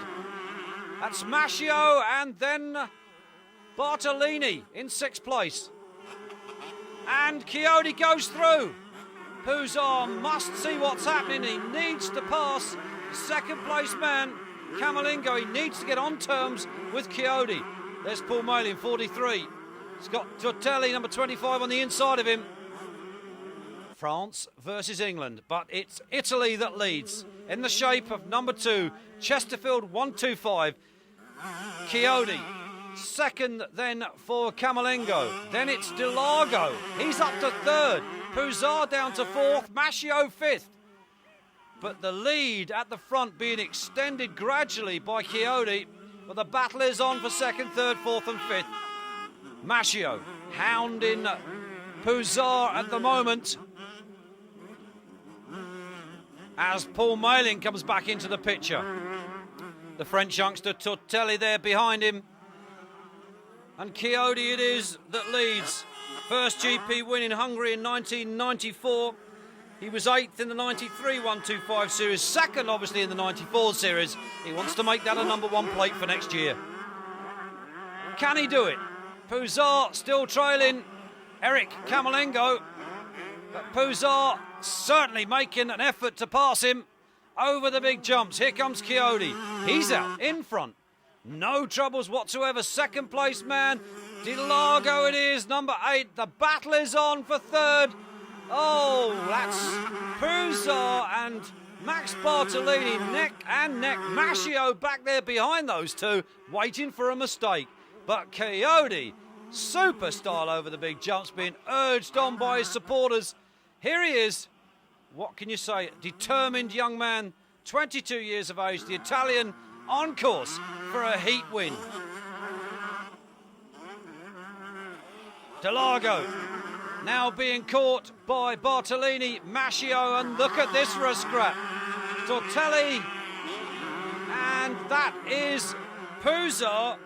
That's Mascio and then Bartolini in 6th place. And Chiodi goes through. Puzar must see what's happening. He needs to pass second place man, Camerlengo. He needs to get on terms with Chiodi. There's Paul Malin, 43. He's got Tortelli, number 25, on the inside of him. France versus England, but it's Italy that leads in the shape of number 2, Chesterfield 125. Chiodi, second then for Camerlengo. Then it's Delago. He's up to 3rd. Puzar down to 4th. Mascio 5th. But the lead at the front being extended gradually by Chiodi. But the battle is on for 2nd, 3rd, 4th and 5th. Mascio hounding Puzar at the moment. As Paul Malin comes back into the picture. The French youngster Tortelli there behind him. And Chiodi it is that leads. First GP win in Hungary in 1994. He was 8th in the 93 125 series, 2nd obviously in the 94 series. He wants to make that a number 1 plate for next year. Can he do it? Puzar still trailing Eric Camerlengo. But Puzar certainly making an effort to pass him over the big jumps. Here comes Chiodi. He's out in front. No troubles whatsoever. 2nd place man. Delago it is, number 8. The battle is on for 3rd. Oh, that's Puzar and Max Bartolini neck and neck. Mascio back there behind those two, waiting for a mistake. But Chiodi, super style over the big jumps, being urged on by his supporters. Here he is. What can you say? Determined young man, 22 years of age, the Italian on course for a heat win. Delago now being caught by Bartolini, Mascio, and look at this for a scrap. Tortelli, and that is Puzar.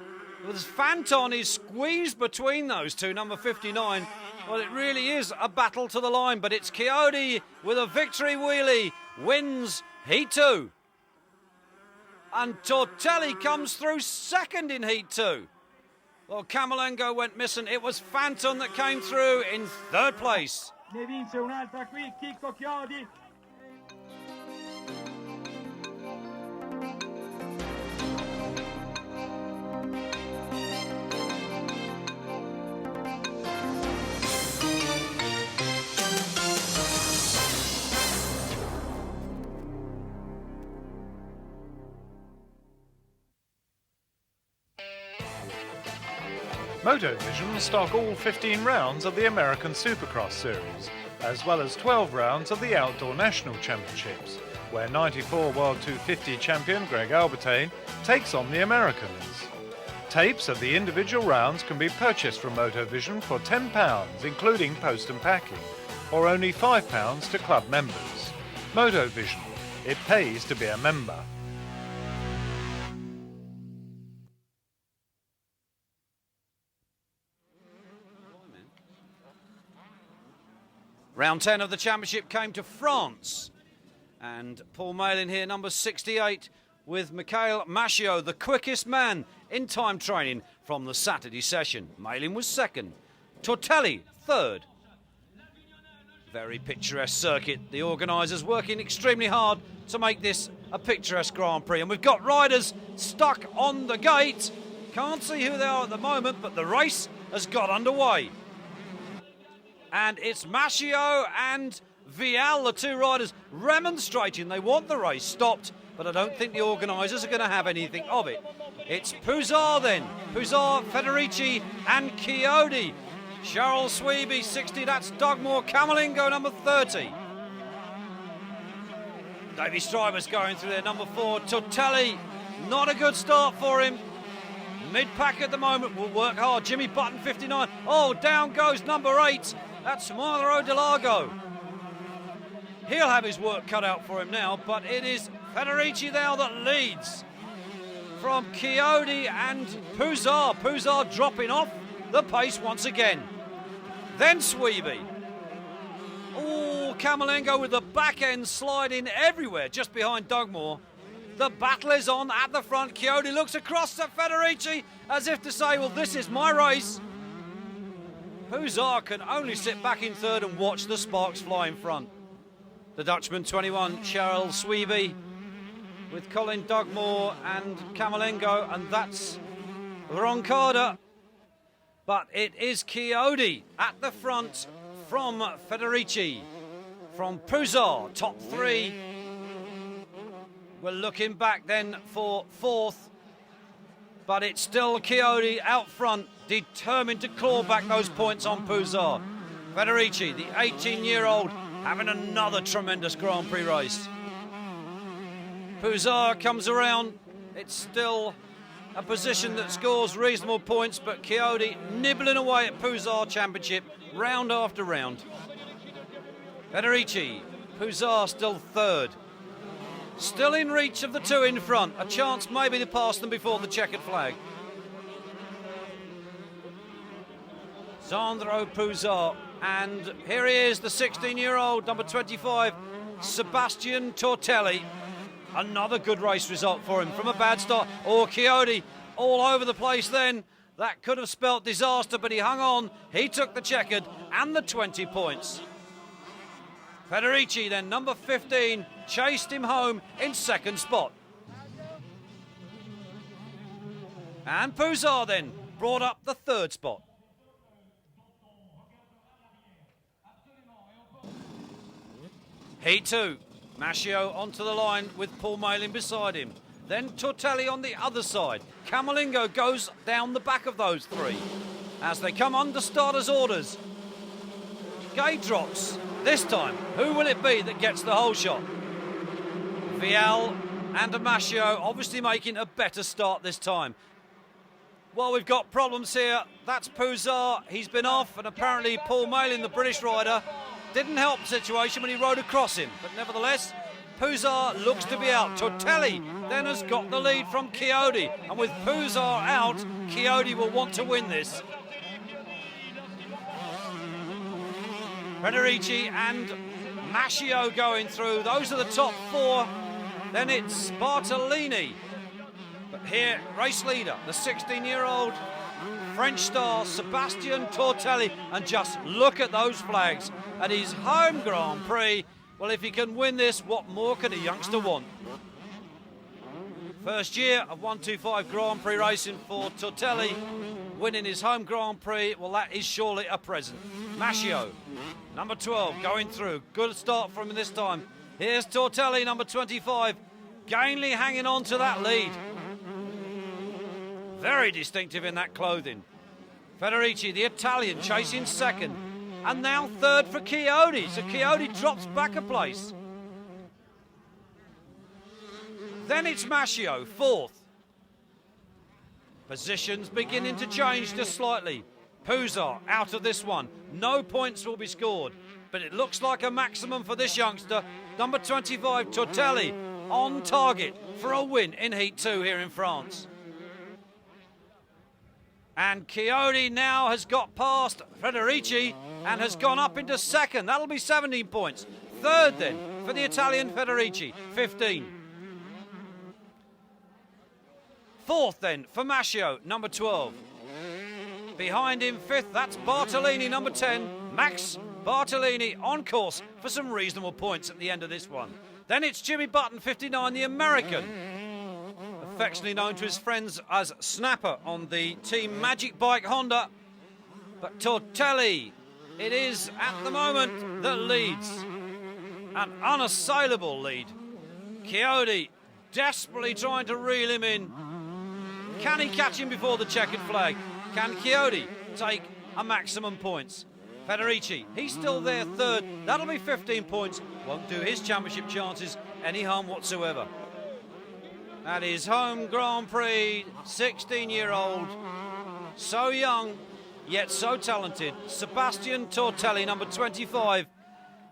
With Fanton is squeezed between those two, number 59. Well, it really is a battle to the line, but it's Chiodi with a victory wheelie, wins Heat 2. And Tortelli comes through 2nd in Heat 2. Well, Camerlengo went missing. It was Fanton that came through in 3rd place. Ne vince un'altra qui, Chicco Chiodi. Motovision stock all 15 rounds of the American Supercross Series, as well as 12 rounds of the Outdoor National Championships, where 94 World 250 champion Greg Albertine takes on the Americans. Tapes of the individual rounds can be purchased from Motovision for £10, including post and packing, or only £5 to club members. Motovision. It pays to be a member. Round 10 of the championship came to France. And Paul Malin here, number 68, with Mikhail Maschio, the quickest man in time training from the Saturday session. Malin was second. Tortelli, third. Very picturesque circuit. The organisers working extremely hard to make this a picturesque Grand Prix. And we've got riders stuck on the gate. Can't see who they are at the moment, but the race has got underway. And it's Maschio and Vial, the two riders, remonstrating. They want the race stopped, but I don't think the organisers are going to have anything of it. It's Puzar then. Puzar, Federici and Chiodi. Charles Sweeby, 60, that's Dugmore. Camerlengo, number 30. Davy Stryber's going through there, number 4. Tortelli, not a good start for him. Mid-pack at the moment, will work hard. Jimmy Button, 59. Oh, down goes number 8. That's Mauro De Largo. He'll have his work cut out for him now, but it is Federici now that leads from Chiodi and Puzar. Puzar dropping off the pace once again. Then Sweeby. Oh, Camerlengo with the back end sliding everywhere just behind Dugmore. The battle is on at the front. Chiodi looks across to Federici as if to say, well, this is my race. Puzar can only sit back in third and watch the sparks fly in front. The Dutchman, 21, Charles Sweeby, with Colin Dugmore and Camerlengo, and that's Roncada. But it is Chiodi at the front from Federici. From Puzar, top 3. We're looking back then for 4th. But it's still Chiodi out front, determined to claw back those points on Puzar. Federici, the 18-year-old, having another tremendous Grand Prix race. Puzar comes around. It's still a position that scores reasonable points, but Chiodi nibbling away at Puzar Championship round after round. Federici, Puzar still third. Still in reach of the two in front. A chance maybe to pass them before the checkered flag. Sandro Puzar. And here he is, the 16-year-old, number 25, Sebastian Tortelli. Another good race result for him from a bad start. Oh, Chiodi all over the place then. That could have spelt disaster, but he hung on. He took the checkered and the 20 points. Federici then, number 15, chased him home in second spot. And Puzar then brought up the third spot. Heat 2, Maschio onto the line with Paul Malin beside him. Then Tortelli on the other side. Camerlengo goes down the back of those three as they come under starters' orders. Gate drops. This time, who will it be that gets the whole shot? Vial and Maschio obviously making a better start this time. Well, we've got problems here. That's Puzar. He's been off, and apparently Paul Malin, the British rider, didn't help the situation when he rode across him. But nevertheless, Puzar looks to be out. Tortelli then has got the lead from Chiodi. And with Puzar out, Chiodi will want to win this. Federici and Maschio going through. Those are the top 4. Then it's Bartolini. But here, race leader, the 16-year-old French star Sebastian Tortelli. And just look at those flags at his home Grand Prix. Well, if he can win this, what more can a youngster want? First year of 125 Grand Prix racing for Tortelli, winning his home Grand Prix. Well, that is surely a present. Maschio, number 12, going through. Good start from him this time. Here's Tortelli, number 25. Gainley hanging on to that lead. Very distinctive in that clothing. Federici, the Italian, chasing second. And now third for Chiodi. So Chiodi drops back a place. Then it's Maschio, fourth. Positions beginning to change just slightly. Puzar out of this one. No points will be scored. But it looks like a maximum for this youngster. Number 25, Tortelli, on target for a win in Heat 2 here in France. And Chiodi now has got past Federici and has gone up into second. That'll be 17 points. Third then for the Italian Federici, 15. Fourth then for Mascio, number 12. Behind him, fifth, that's Bartolini, number 10. Max Bartolini on course for some reasonable points at the end of this one. Then it's Jimmy Button, 59, the American, affectionately known to his friends as Snapper on the Team Magic Bike Honda. But Tortelli, it is at the moment that leads. An unassailable lead. Chiodi desperately trying to reel him in. Can he catch him before the checkered flag? Can Chiodi take a maximum points? Federici, he's still there third. That'll be 15 points. Won't do his championship chances any harm whatsoever. That is home Grand Prix, 16-year-old, so young, yet so talented. Sebastian Tortelli, number 25.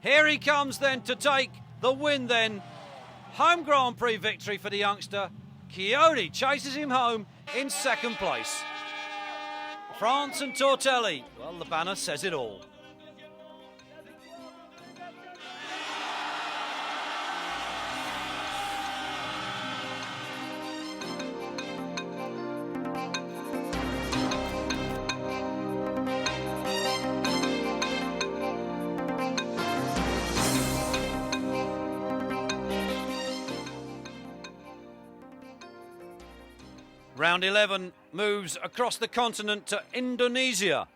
Here he comes then to take the win then. Home Grand Prix victory for the youngster. Chiodi chases him home in second place. France and Tortelli, well, the banner says it all. Round 11 moves across the continent to Indonesia.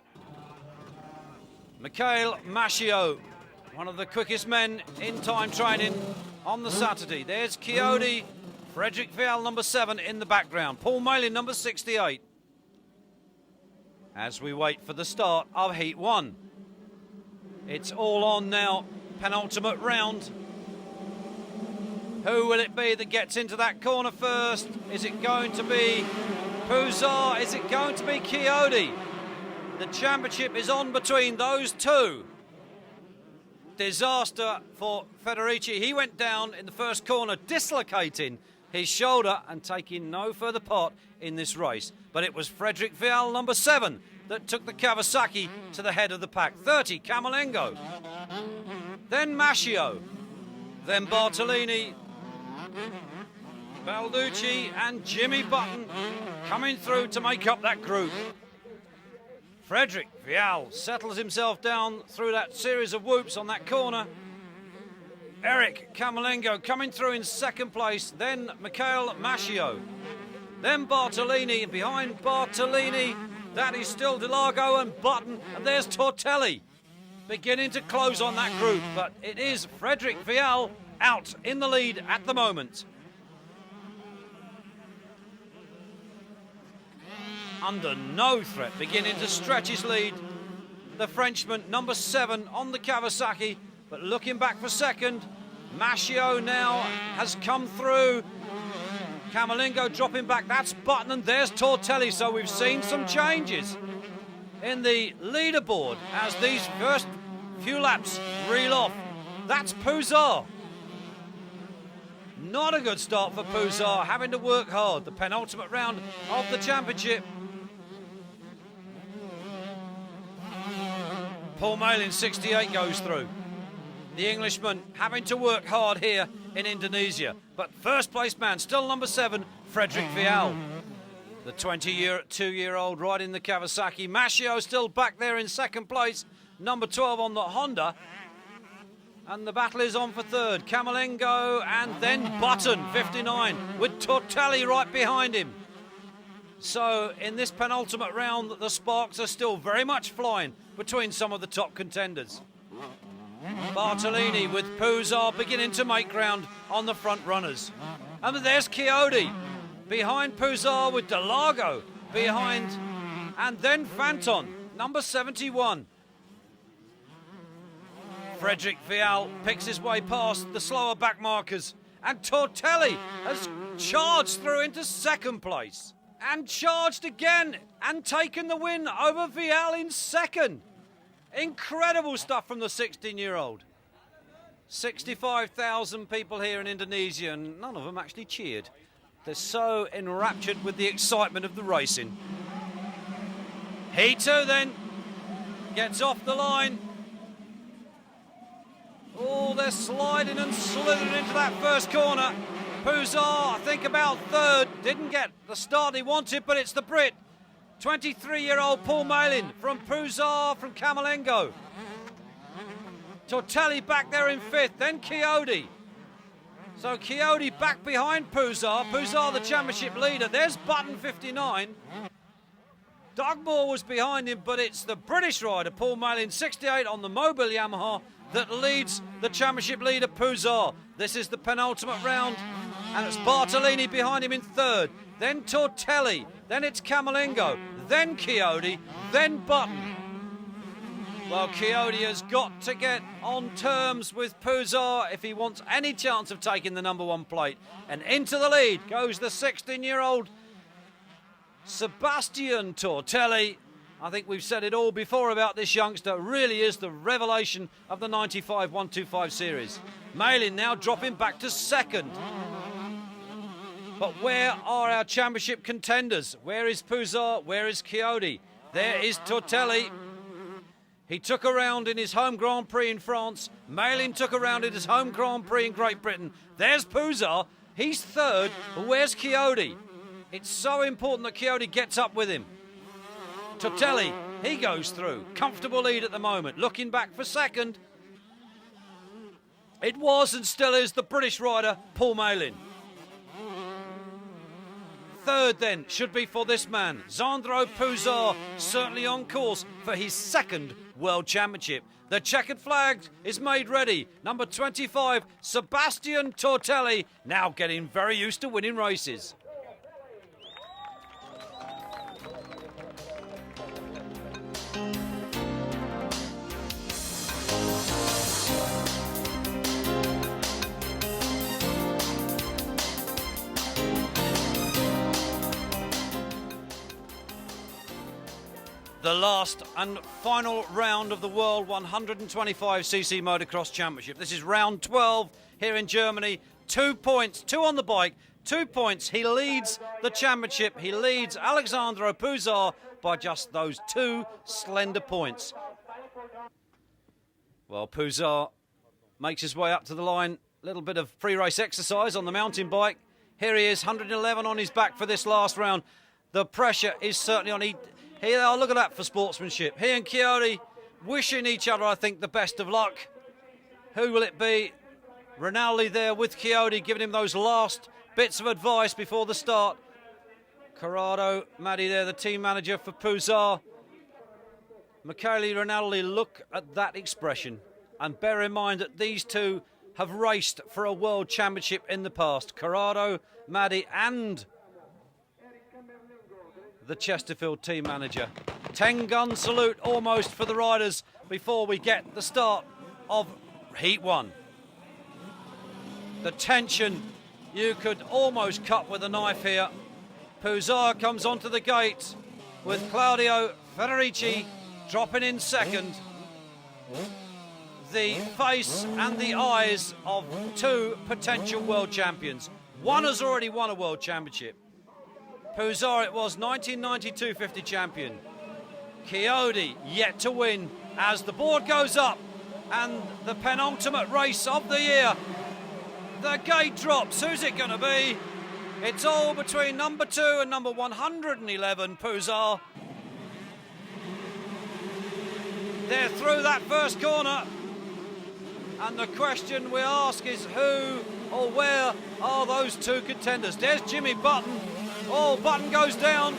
Mikhail Mascio, one of the quickest men in time training on the Saturday. There's Chiodi, Frederick Vial, number 7 in the background. Paul Malin, number 68. As we wait for the start of Heat 1. It's all on now, penultimate round. Who will it be that gets into that corner first? Is it going to be Puzar? Is it going to be Chiodi? The championship is on between those two. Disaster for Federici. He went down in the first corner, dislocating his shoulder and taking no further part in this race. But it was Frederick Vial, number 7, that took the Kawasaki to the head of the pack. 30, Camolengo. Then Mascio. Then Bartolini, Balducci and Jimmy Button coming through to make up that group. Frederick Vial settles himself down through that series of whoops on that corner. Eric Camolengo coming through in second place, then Mikhail Mascio. Then Bartolini, and behind Bartolini, that is still Delago and Button, and there's Tortelli beginning to close on that group, but it is Frederick Vial out in the lead at the moment. Under no threat, beginning to stretch his lead. The Frenchman, number 7 on the Kawasaki, but looking back for second. Mascio now has come through. Camolengo dropping back, that's Button, and there's Tortelli. So we've seen some changes in the leaderboard as these first few laps reel off. That's Puzar. Not a good start for Puzar, having to work hard. The penultimate round of the championship. Paul Malin, 68, goes through. The Englishman having to work hard here in Indonesia. But first place man, still number 7, Frederick Vial. The 22-year-old riding the Kawasaki. Mascio still back there in second place, number 12 on the Honda. And the battle is on for third. Camolengo and then Button, 59, with Tortelli right behind him. So in this penultimate round, the sparks are still very much flying between some of the top contenders. Bartolini with Puzar beginning to make ground on the front runners. And there's Chiodi behind Puzar with Delago behind, and then Fanton, number 71. Frederick Vial picks his way past the slower back markers, and Tortelli has charged through into second place and charged again and taken the win over Vial in second. Incredible stuff from the 16-year-old. 65,000 people here in Indonesia, and none of them actually cheered. They're so enraptured with the excitement of the racing. He too then gets off the line. Oh, they're sliding and slithering into that first corner. Puzar, I think about third. Didn't get the start he wanted, but it's the Brit. 23-year-old Paul Malin from Puzar from Camerlengo. Tortelli back there in fifth, then Chiodi. So Chiodi back behind Puzar. Puzar the championship leader. There's Button 59. Dugmore was behind him, but it's the British rider, Paul Malin, 68 on the Mobile Yamaha, that leads the championship leader, Puzar. This is the penultimate round, and it's Bartolini behind him in third. Then Tortelli, then it's Camerlengo, then Chiodi, then Button. Well, Chiodi has got to get on terms with Puzar if he wants any chance of taking the number one plate. And into the lead goes the 16-year-old Sebastian Tortelli. I think we've said it all before about this youngster. Really is the revelation of the 95 125 series. Malin now dropping back to second. But where are our championship contenders? Where is Puzar? Where is Chiodi? There is Tortelli. He took a round in his home Grand Prix in France. Malin took a round in his home Grand Prix in Great Britain. There's Puzar. He's third. But where's Chiodi? It's so important that Chiodi gets up with him. Tortelli, he goes through. Comfortable lead at the moment. Looking back for second. It was and still is the British rider, Paul Malin. Third then should be for this man, Zandro Puzar, certainly on course for his second World Championship. The checkered flag is made ready. Number 25, Sebastian Tortelli, now getting very used to winning races. The last and final round of the World 125cc Motocross Championship. This is round 12 here in Germany. 2 points, 2 on the bike, 2 points. He leads the championship. He leads Alexandro Puzar by just those 2 slender points. Well, Puzar makes his way up to the line. A little bit of pre-race exercise on the mountain bike. Here he is, 111 on his back for this last round. The pressure is certainly on. Here they are, look at that for sportsmanship. He and Chiodi wishing each other, I think, the best of luck. Who will it be? Rinaldi there with Chiodi, giving him those last bits of advice before the start. Corrado Maddi there, the team manager for Puzar. Michele Rinaldi, look at that expression. And bear in mind that these two have raced for a world championship in the past. Corrado Maddi and the Chesterfield team manager. 10-gun salute almost for the riders before we get the start of Heat 1. The tension you could almost cut with a knife here. Puzar comes onto the gate with Claudio Federici dropping in second. The face and the eyes of 2 potential world champions. One has already won a world championship. Puzar it was, 1992 50 champion. Chiodi yet to win as the board goes up and the penultimate race of the year. The gate drops. Who's it going to be? It's all between number 2 and number 111, Puzar. They're through that first corner. And the question we ask is who or where are those 2 contenders? There's Jimmy Button. Oh, Button goes down.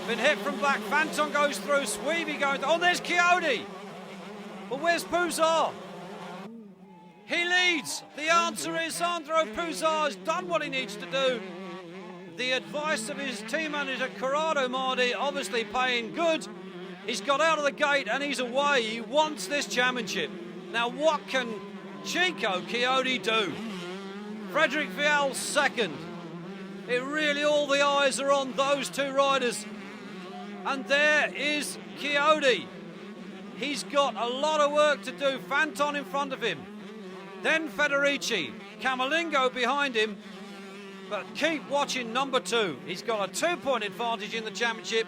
Been hit from back. Fanton goes through. Sweeby going. Oh, there's Chiodi. But where's Puzar? He leads. The answer is Sandro Puzar has done what he needs to do. The advice of his team manager, Corrado Mardi, obviously paying good. He's got out of the gate and he's away. He wants this championship. Now, what can Chico Chiodi do? Frederick Vial second. It really, all the eyes are on those 2 riders. And there is Chiodi. He's got a lot of work to do. Fanton in front of him. Then Federici. Camerlengo behind him. But keep watching number 2. He's got a 2-point advantage in the championship.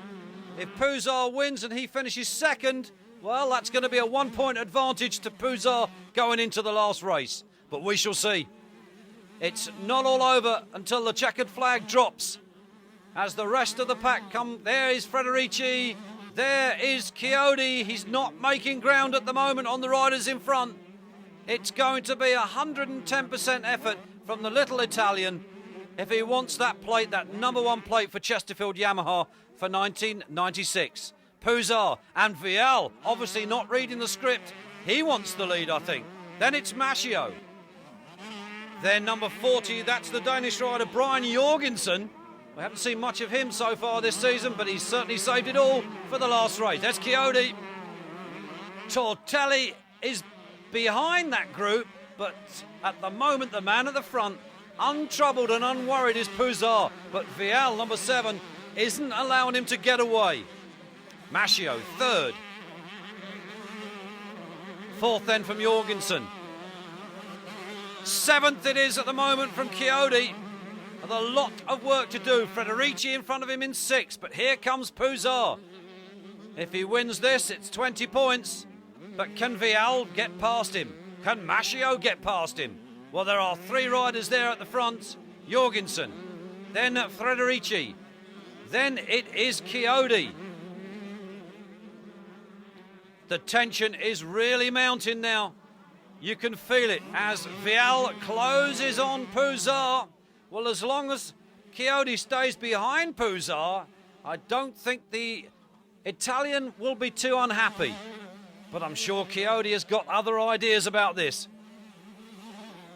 If Puzar wins and he finishes second, well, that's going to be a 1-point advantage to Puzar going into the last race. But we shall see. It's not all over until the checkered flag drops. As the rest of the pack come, there is Frederici, there is Chiodi. He's not making ground at the moment on the riders in front. It's going to be 110% effort from the little Italian if he wants that plate, that number 1 plate for Chesterfield Yamaha for 1996. Puzar and Vial obviously not reading the script. He wants the lead, I think. Then it's Maschio. Then number 40, that's the Danish rider Brian Jorgensen. We haven't seen much of him so far this season, but he's certainly saved it all for the last race. That's Chiodi. Tortelli is behind that group, but at the moment, the man at the front, untroubled and unworried, is Puzar. But Vial, number 7, isn't allowing him to get away. Maschio, 3rd. 4th then from Jorgensen. 7th it is at the moment from Chiodi. With a lot of work to do. Frederici in front of him in 6th, but here comes Puzar. If he wins this, it's 20 points. But can Vial get past him? Can Maschio get past him? Well, there are 3 riders there at the front. Jorgensen, then Frederici, then it is Chiodi. The tension is really mounting now. You can feel it as Vial closes on Puzar. Well, as long as Chiodi stays behind Puzar, I don't think the Italian will be too unhappy. But I'm sure Chiodi has got other ideas about this.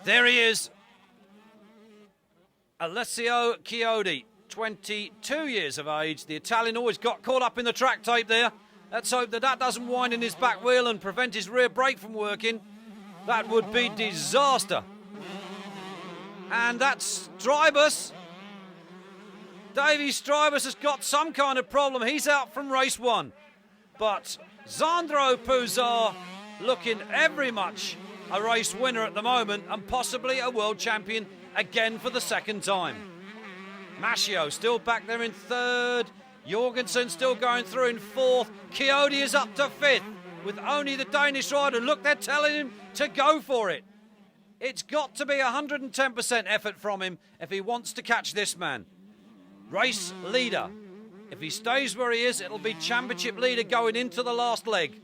There he is. Alessio Chiodi, 22 years of age. The Italian always got caught up in the track tape there. Let's hope that that doesn't wind in his back wheel and prevent his rear brake from working. That would be disaster. And that's Strybus. Davy Strybus has got some kind of problem. He's out from race 1. But Sandro Puzar looking every much a race winner at the moment and possibly a world champion again for the 2nd time. Maschio still back there in 3rd. Jorgensen still going through in 4th. Chiodi is up to 5th with only the Danish rider. Look, they're telling him to go for it. It's got to be 110% effort from him if he wants to catch this man. Race leader. If he stays where he is, it'll be championship leader going into the last leg.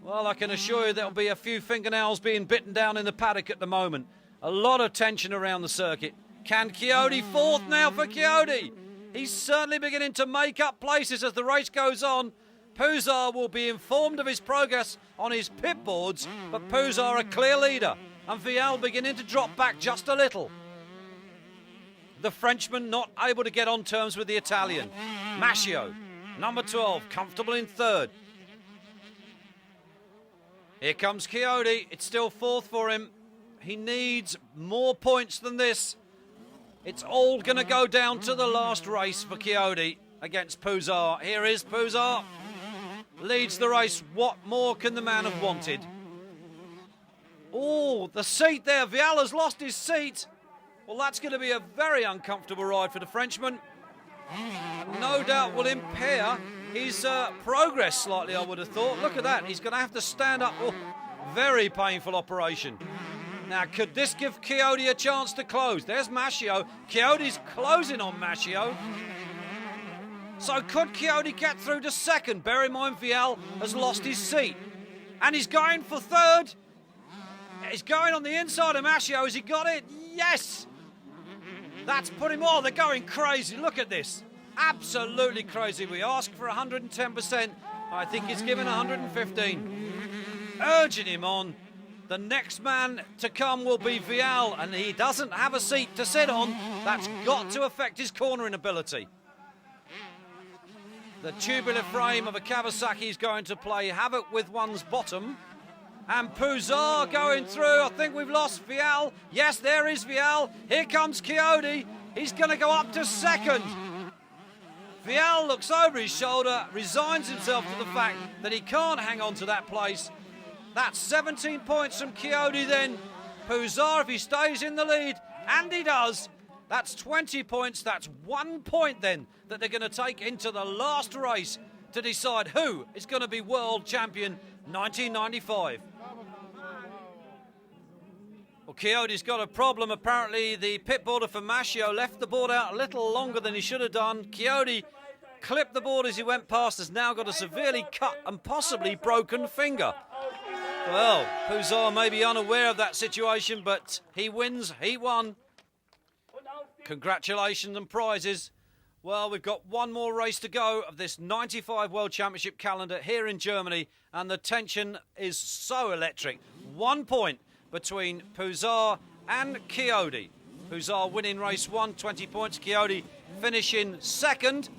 Well, I can assure you there'll be a few fingernails being bitten down in the paddock at the moment. A lot of tension around the circuit. Can Chiodi, 4th now for Chiodi. He's certainly beginning to make up places as the race goes on. Puzar will be informed of his progress on his pit boards, but Puzar a clear leader, and Vial beginning to drop back just a little. The Frenchman not able to get on terms with the Italian. Maschio, number 12, comfortable in 3rd. Here comes Chiodi. It's still 4th for him. He needs more points than this. It's all going to go down to the last race for Chiodi against Puzar. Here is Puzar. Leads the race. What more can the man have wanted? Oh, the seat there. Vial has lost his seat. Well, that's going to be a very uncomfortable ride for the Frenchman. No doubt will impair his progress slightly, I would have thought. Look at that. He's going to have to stand up. Oh, very painful operation. Now, could this give Chiodi a chance to close? There's Maschio. Chiodi's closing on Maschio. So could Chiodi get through to 2nd? Bear in mind, Vial has lost his seat. And he's going for 3rd. He's going on the inside of Maschio. Has he got it? Yes! That's put him all. They're going crazy. Look at this. Absolutely crazy. We ask for 110%. I think he's given 115. Urging him on. The next man to come will be Vial, and he doesn't have a seat to sit on. That's got to affect his cornering ability. The tubular frame of a Kawasaki is going to play havoc with one's bottom. And Puzar going through. I think we've lost Vial. Yes, there is Vial. Here comes Chiodi. He's going to go up to 2nd. Vial looks over his shoulder, resigns himself to the fact that he can't hang on to that place. That's 17 points from Chiodi then. Puzar, if he stays in the lead, and he does, that's 20 points. That's 1 point then that they're going to take into the last race to decide who is going to be world champion 1995. Well, Chiodi's got a problem. Apparently, the pit boarder for Mascio left the board out a little longer than he should have done. Chiodi clipped the board as he went past, has now got a severely cut and possibly broken finger. Well, Puzar may be unaware of that situation, but he wins. He won. Congratulations and prizes. Well, we've got one more race to go of this 95 World Championship calendar here in Germany, and the tension is so electric. 1 point between Puzar and Chiodi. Puzar winning race 1, 20 points. Chiodi finishing second,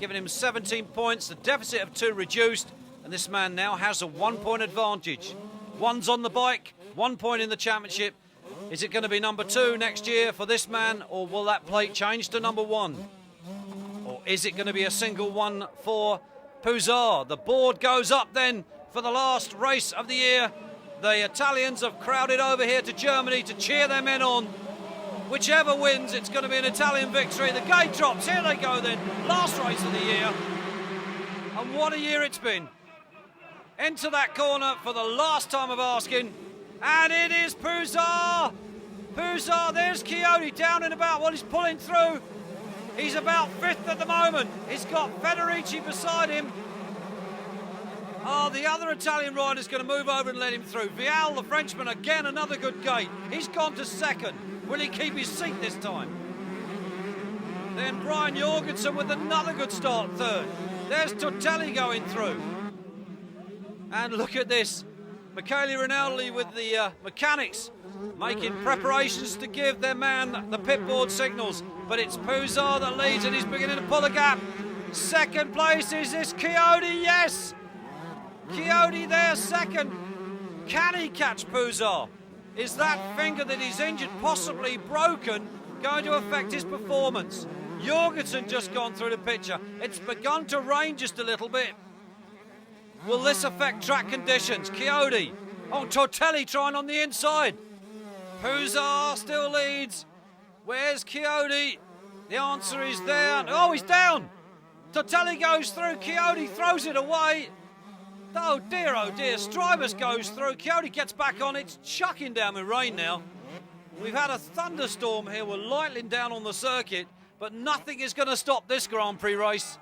giving him 17 points. The deficit of 2 reduced, and this man now has a 1 point advantage. One's on the bike, 1 point in the championship. Is it going to be number 2 next year for this man, or will that plate change to number 1? Or is it going to be a single one for Puzar? The board goes up then for the last race of the year. The Italians have crowded over here to Germany to cheer their men on. Whichever wins, it's going to be an Italian victory. The gate drops. Here they go then. Last race of the year. And what a year it's been. Into that corner for the last time of asking. And it is Puzar. Puzar, there's Chiodi down and about. Well, he's pulling through. He's about 5th at the moment. He's got Federici beside him. Oh, the other Italian rider's going to move over and let him through. Vial, the Frenchman, again, another good gate. He's gone to second. Will he keep his seat this time? Then Brian Jorgensen with another good start, third. There's Tortelli going through. And look at this. Michele Rinaldi with the mechanics making preparations to give their man the pit board signals. But it's Puzar that leads, and he's beginning to pull a gap. Second place, is this Chiodi? Yes! Chiodi there, second. Can he catch Puzar? Is that finger that he's injured, possibly broken, going to affect his performance? Jorgensen just gone through the picture. It's begun to rain just a little bit. Will this affect track conditions? Chiodi. Oh, Tortelli trying on the inside. Puzar still leads. Where's Chiodi? The answer is there. Oh, he's down. Tortelli goes through. Chiodi throws it away. Oh dear, Strybus goes through. Chiodi gets back on. It's chucking down with rain now. We've had a thunderstorm here. We're lightning down on the circuit, but nothing is going to stop this Grand Prix race.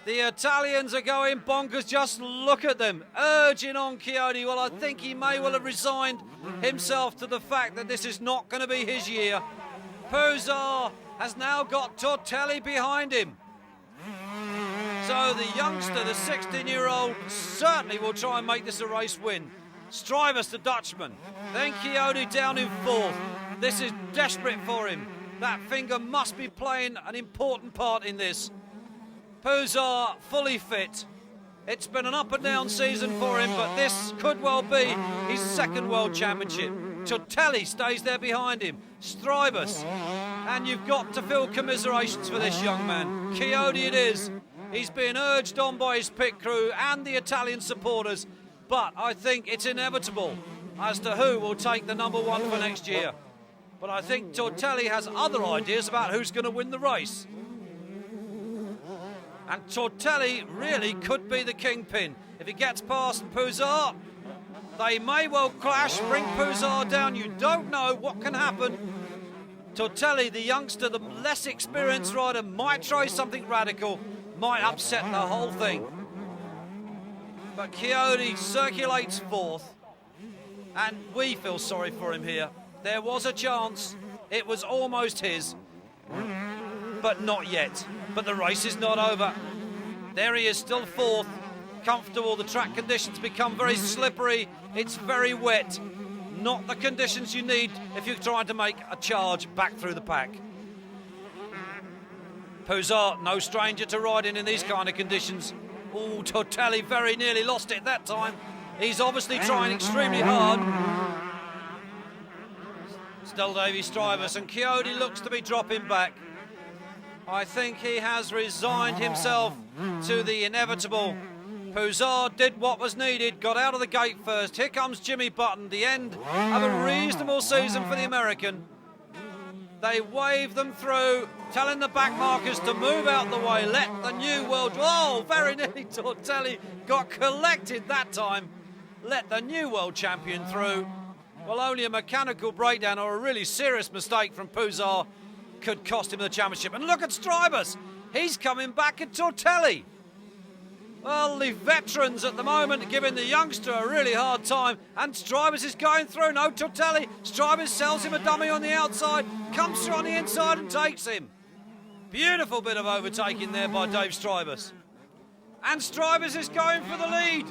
The Italians are going bonkers. Just look at them, urging on Chiodi. Well, I think he may well have resigned himself to the fact that this is not going to be his year. Puzar has now got Tortelli behind him. So the youngster, the 16-year-old, certainly will try and make this a race win. Strybus, the Dutchman. Then Chiodi down in 4th. This is desperate for him. That finger must be playing an important part in this. Puzar fully fit. It's been an up and down season for him, but this could well be his second World Championship. Tortelli stays there behind him. Strybus. And you've got to feel commiserations for this young man. Chiodi it is. He's being urged on by his pit crew and the Italian supporters, but I think it's inevitable as to who will take the number 1 for next year. But I think Tortelli has other ideas about who's going to win the race. And Tortelli really could be the kingpin. If he gets past Puzar, they may well clash, bring Puzar down. You don't know what can happen. Tortelli, the youngster, the less experienced rider, might try something radical, might upset the whole thing. But Chiodi circulates 4th, and we feel sorry for him here. There was a chance, it was almost his, but not yet. But the race is not over. There he is, still 4th, comfortable. The track conditions become very slippery, it's very wet. Not the conditions you need if you're trying to make a charge back through the pack. Puzar, no stranger to riding in these kind of conditions. Oh, Tortelli very nearly lost it that time. He's obviously trying extremely hard. Still Davy Strybus, and Chiodi looks to be dropping back. I think he has resigned himself to the inevitable. Puzar did what was needed, got out of the gate first. Here comes Jimmy Button, the end of a reasonable season for the American. They wave them through, telling the back markers to move out the way, let the new world... Oh, very nearly Tortelli got collected that time. Let the new world champion through. Well, only a mechanical breakdown or a really serious mistake from Puzar could cost him the championship. And look at Strybus. He's coming back at Tortelli. Well, the veterans at the moment are giving the youngster a really hard time, and Strybus is going through. No Tortelli. Strybus sells him a dummy on the outside, comes through on the inside and takes him. Beautiful bit of overtaking there by Dave Strybus. And Strybus is going for the lead.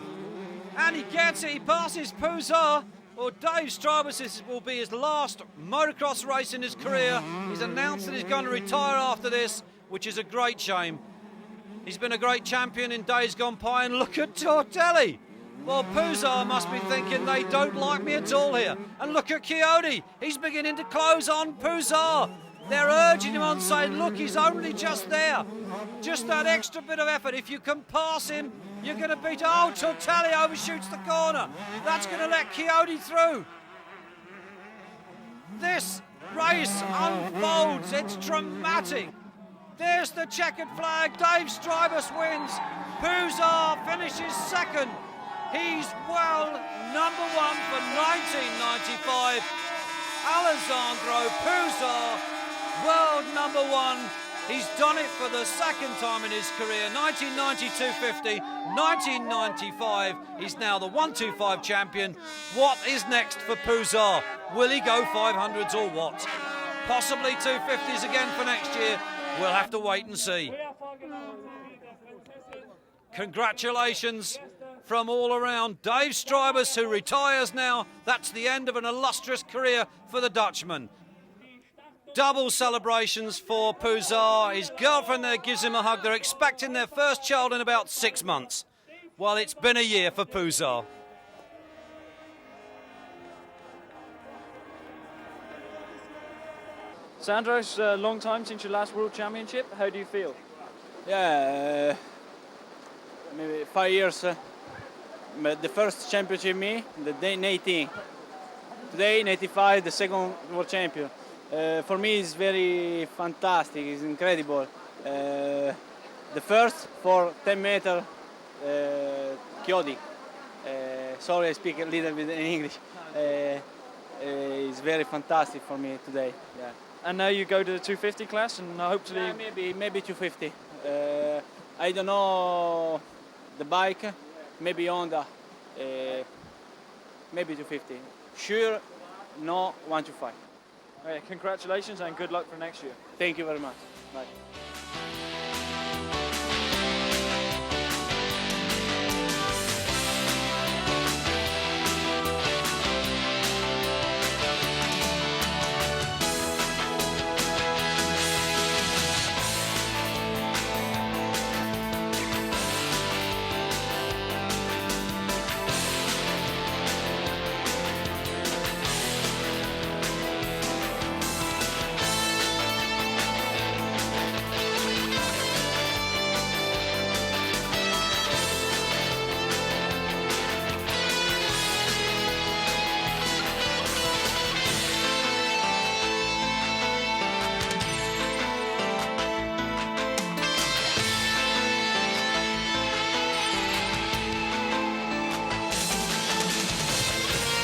And he gets it. He passes Puzar. Well, Dave Strybus will be his last motocross race in his career. He's announced that he's going to retire after this, which is a great shame. He's been a great champion in days gone by, and look at Tortelli. Well, Puzar must be thinking they don't like me at all here. And look at Chiodi. He's beginning to close on Puzar. They're urging him on, saying, look, he's only just there. Just that extra bit of effort. If you can pass him, you're going to beat... Oh, Tortelli overshoots the corner. That's going to let Chiodi through. This race unfolds. It's dramatic. There's the checkered flag. Dave Strybus wins. Puzar finishes second. He's world number one for 1995. Alessandro Puzar, world number one. He's done it for the second time in his career. 1990-250, 1995. He's now the 125 champion. What is next for Puzar? Will he go 500s or what? Possibly 250s again for next year. We'll have to wait and see. Congratulations from all around. Dave Strybus, who retires now. That's the end of an illustrious career for the Dutchman. Double celebrations for Puzar. His girlfriend there gives him a hug. They're expecting their first child in about 6 months. Well, it's been a year for Puzar. Sandro, it's a long time since your last World Championship. How do you feel? Yeah, maybe 5 years. But the first championship me, the day 18. Today, 95, the second World Champion. For me, it's very fantastic. It's incredible. The first for 10 meter, Chiodi. Sorry, I speak a little bit in English. It's very fantastic for me today. Yeah. And now you go to the 250 class, and hopefully... Yeah, maybe 250. I don't know the bike, maybe Honda, maybe 250. Sure, no 125. Congratulations and good luck for next year. Thank you very much. Bye.